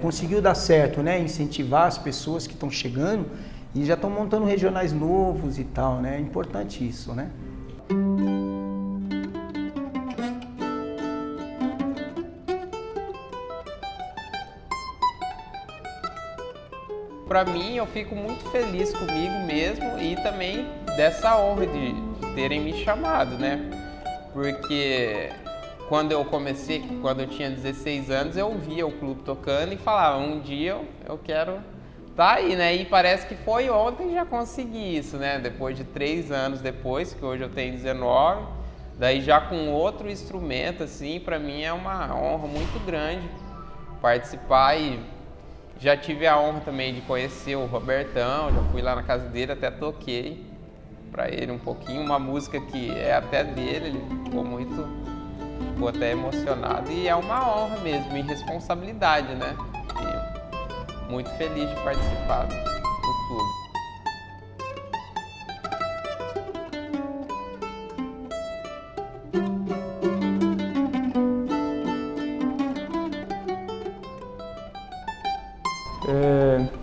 U: conseguiu dar certo, né? Incentivar as pessoas que estão chegando e já estão montando regionais novos e tal, né? É importante isso, né?
F: Para mim, eu fico muito feliz comigo mesmo e também dessa honra de terem me chamado, né? Porque quando eu comecei, quando eu tinha 16 anos, eu via o clube tocando e falava, um dia eu quero estar aí, né? E parece que foi ontem já consegui isso, né? Depois de 3 anos depois, que hoje eu tenho 19, daí já com outro instrumento, assim, para mim é uma honra muito grande participar e já tive a honra também de conhecer o Robertão, já fui lá na casa dele, até toquei para ele um pouquinho, uma música que é até dele, ele ficou até emocionado e é uma honra mesmo e responsabilidade, né? E muito feliz de participar do clube.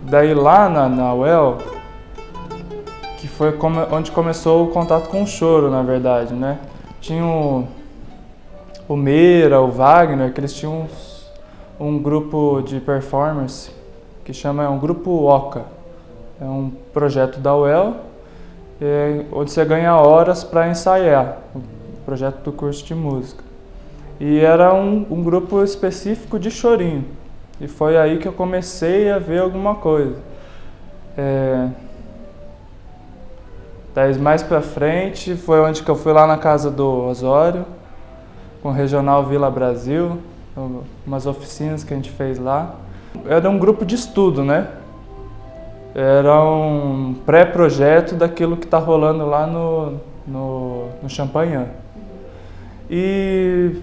B: Daí lá na UEL, que foi onde começou o contato com o choro, na verdade, né? Tinha o Meira, o Wagner, que eles tinham um grupo de performance que chama um grupo OCA. É um projeto da UEL, onde você ganha horas para ensaiar, o projeto do curso de música. E era um grupo específico de chorinho. E foi aí que eu comecei a ver alguma coisa. Daí mais pra frente foi onde que eu fui lá na casa do Osório, com o Regional Vila Brasil, umas oficinas que a gente fez lá. Era um grupo de estudo, né? Era um pré-projeto daquilo que tá rolando lá no Champagnat. E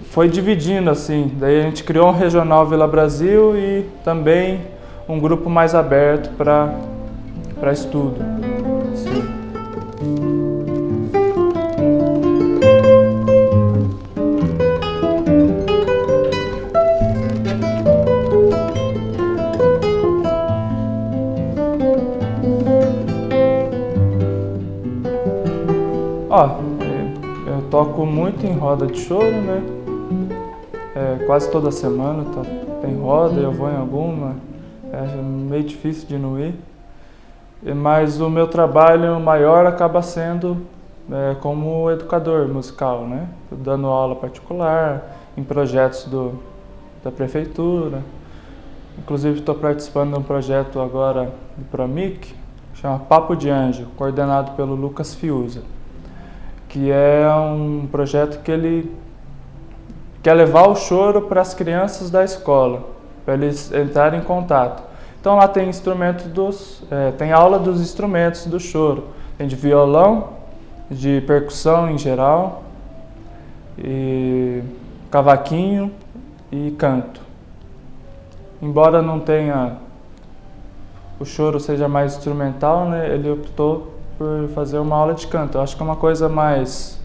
B: foi dividindo assim, daí a gente criou um Regional Vila Brasil e também um grupo mais aberto para estudo. Sim. Eu toco muito em roda de choro, né? Quase toda semana tem roda, eu vou em alguma. É meio difícil de não ir. Mas o meu trabalho maior acaba sendo como educador musical, né? Tô dando aula particular, em projetos da prefeitura. Inclusive estou participando de um projeto agora do Promic, que chama Papo de Anjo, coordenado pelo Lucas Fiuza, que é um projeto que ele quer levar o choro para as crianças da escola, para eles entrarem em contato. Então lá tem tem aula dos instrumentos do choro, tem de violão, de percussão em geral, e cavaquinho e canto. Embora não tenha, o choro seja mais instrumental, né, ele optou por fazer uma aula de canto. Eu acho que é uma coisa mais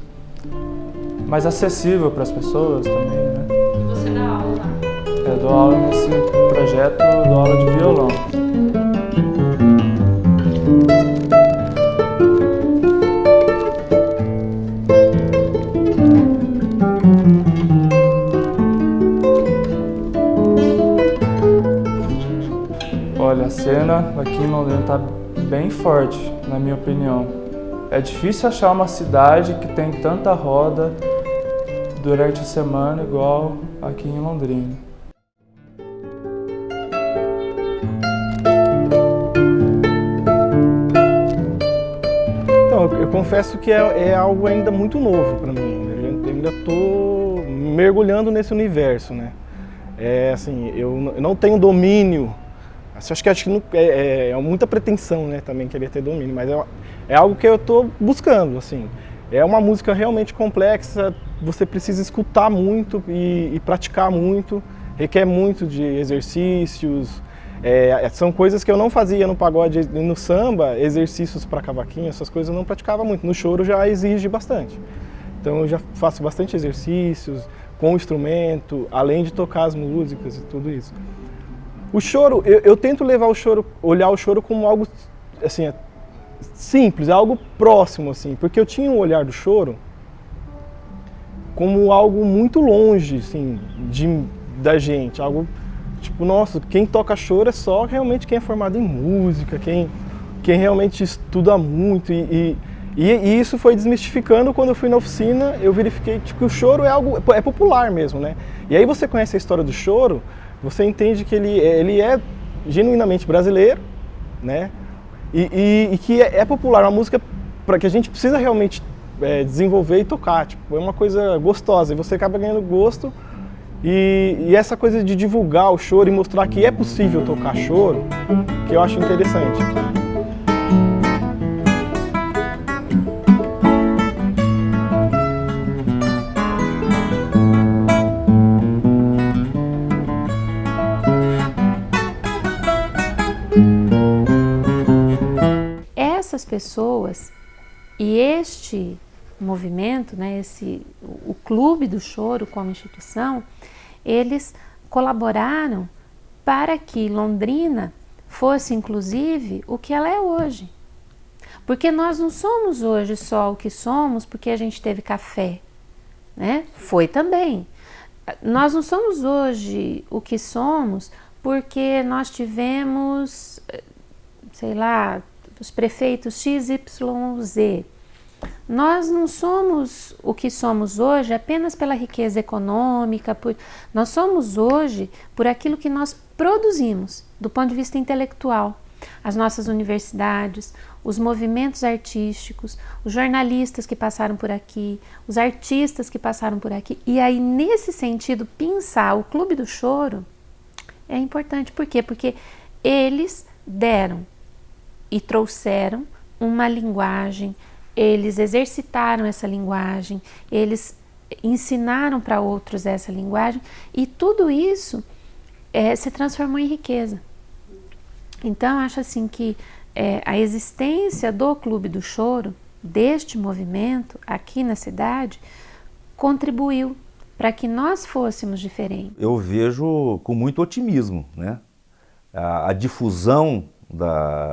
B: acessível para as pessoas também, né?
M: E você dá aula lá?
B: Eu dou aula nesse projeto, dou aula de violão. Olha, a cena aqui em Londrina está bem forte, na minha opinião. É difícil achar uma cidade que tem tanta roda durante a semana igual aqui em Londrina.
V: Então, eu confesso que é algo ainda muito novo para mim. Eu ainda estou mergulhando nesse universo, né? Assim, eu não tenho domínio. Acho que é muita pretensão, né, também querer ter domínio, mas é algo que eu estou buscando, assim. É uma música realmente complexa, você precisa escutar muito e praticar muito, requer muito de exercícios, São coisas que eu não fazia no pagode e no samba, exercícios para cavaquinho, essas coisas eu não praticava muito. No choro já exige bastante. Então eu já faço bastante exercícios com o instrumento, além de tocar as músicas e tudo isso. O choro, eu tento levar o choro, olhar o choro como algo assim, simples, algo próximo, assim, porque eu tinha um olhar do choro como algo muito longe, assim, da gente, algo tipo, nossa, quem toca choro é só realmente quem é formado em música, quem realmente estuda muito. E isso foi desmistificando quando eu fui na oficina, eu verifiquei que o choro é popular mesmo, né? E aí você conhece a história do choro, você entende que ele é genuinamente brasileiro, né? E que é popular, uma música para que a gente precisa realmente desenvolver e tocar, tipo, é uma coisa gostosa, e você acaba ganhando gosto. E essa coisa de divulgar o choro e mostrar que é possível tocar choro, que eu acho interessante.
T: Essas pessoas e este movimento, né, o Clube do Choro como instituição, eles colaboraram para que Londrina fosse, inclusive, o que ela é hoje. Porque nós não somos hoje só o que somos porque a gente teve café, né? Foi também. Nós não somos hoje o que somos porque nós tivemos, sei lá, os prefeitos XYZ. Nós não somos o que somos hoje apenas pela riqueza econômica, nós somos hoje por aquilo que nós produzimos do ponto de vista intelectual. As nossas universidades, os movimentos artísticos, os jornalistas que passaram por aqui, os artistas que passaram por aqui. E aí, nesse sentido, pensar o Clube do Choro é importante. Por quê? Porque eles deram e trouxeram uma linguagem, eles exercitaram essa linguagem, eles ensinaram para outros essa linguagem e tudo isso se transformou em riqueza. Então, acho assim que a existência do Clube do Choro, deste movimento aqui na cidade, contribuiu para que nós fôssemos diferentes.
G: Eu vejo com muito otimismo, né? A difusão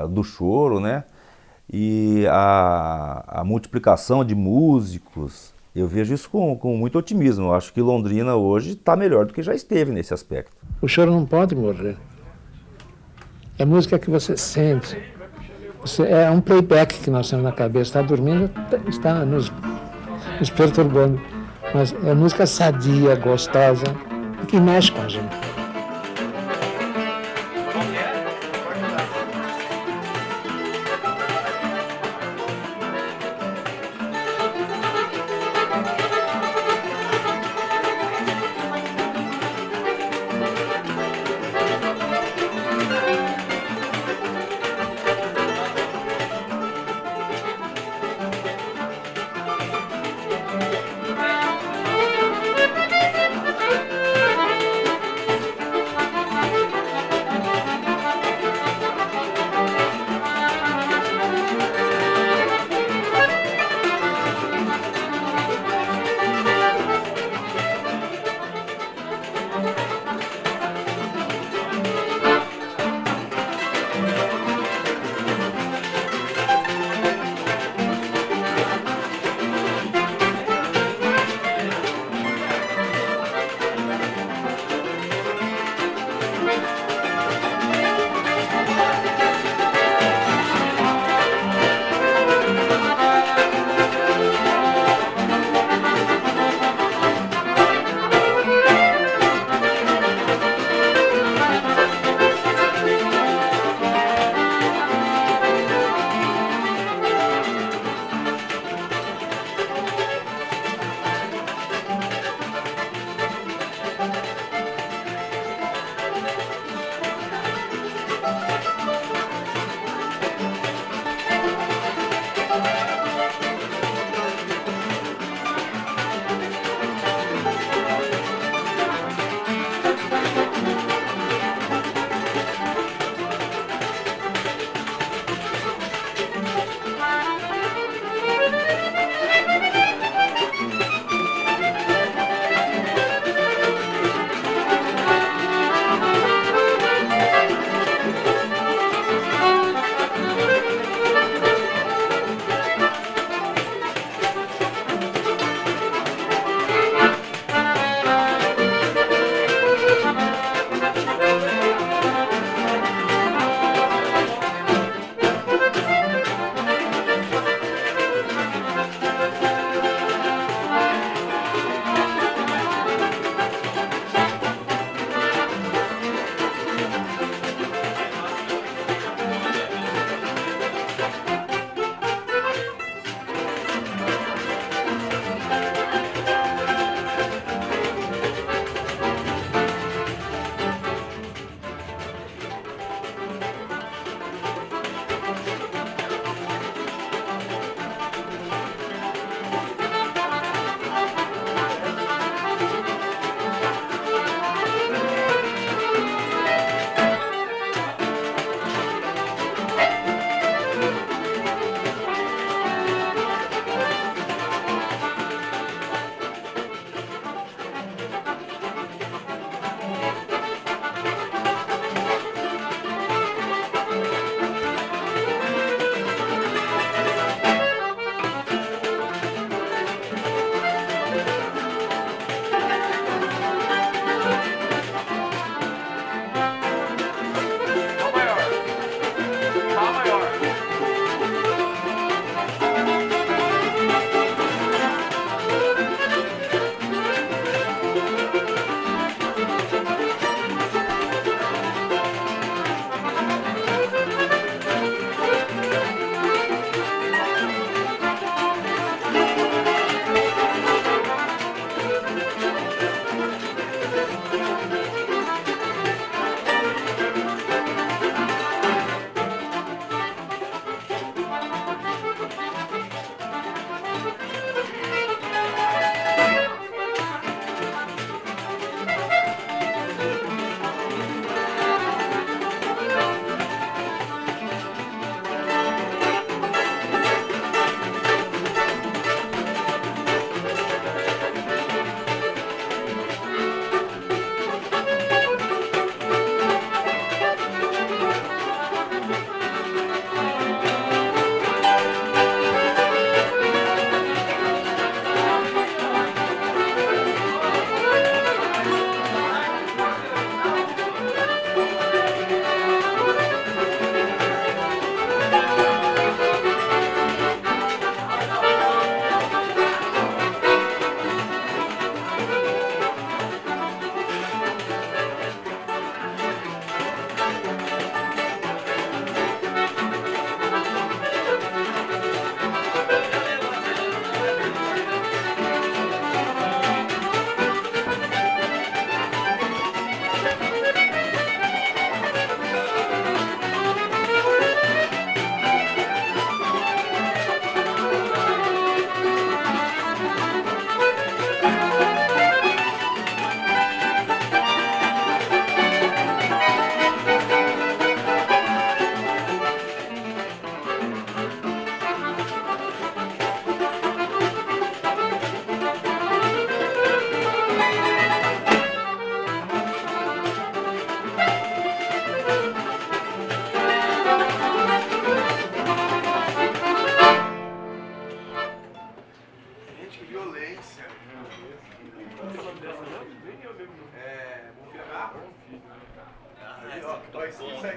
G: do choro, né? E a multiplicação de músicos, eu vejo isso com muito otimismo. Eu acho que Londrina hoje está melhor do que já esteve nesse aspecto.
C: O choro não pode morrer. É música que você sente. É um playback que nós temos na cabeça. Está dormindo, está nos perturbando. Mas é música sadia, gostosa, que mexe com a gente.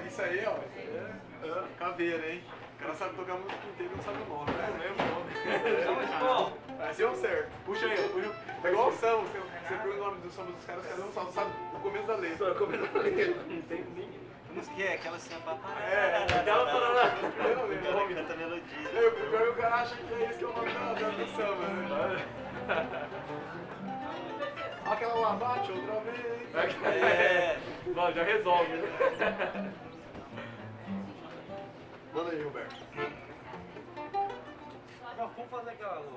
D: Isso aí, ó. Caveira, hein? O cara sabe tocar música inteira e não sabe o nome. Não lembro o nome. Vai ser o certo. Puxa aí, puxa. É igual o samba. Você pergunta o nome do samba dos caras, cada um só sabe o começo da letra. O começo da letra. Não tem ninguém.
E: Música é aquela samba.
D: Aquela parada. Eu não lembro.
E: O cara canta a melodia.
D: O cara acha que é esse que é o nome do samba, né? Aquela lá, bate outra vez.
E: Não, já resolve, né?
D: Manda aí, Roberto.
E: Não, vamos fazer aquela do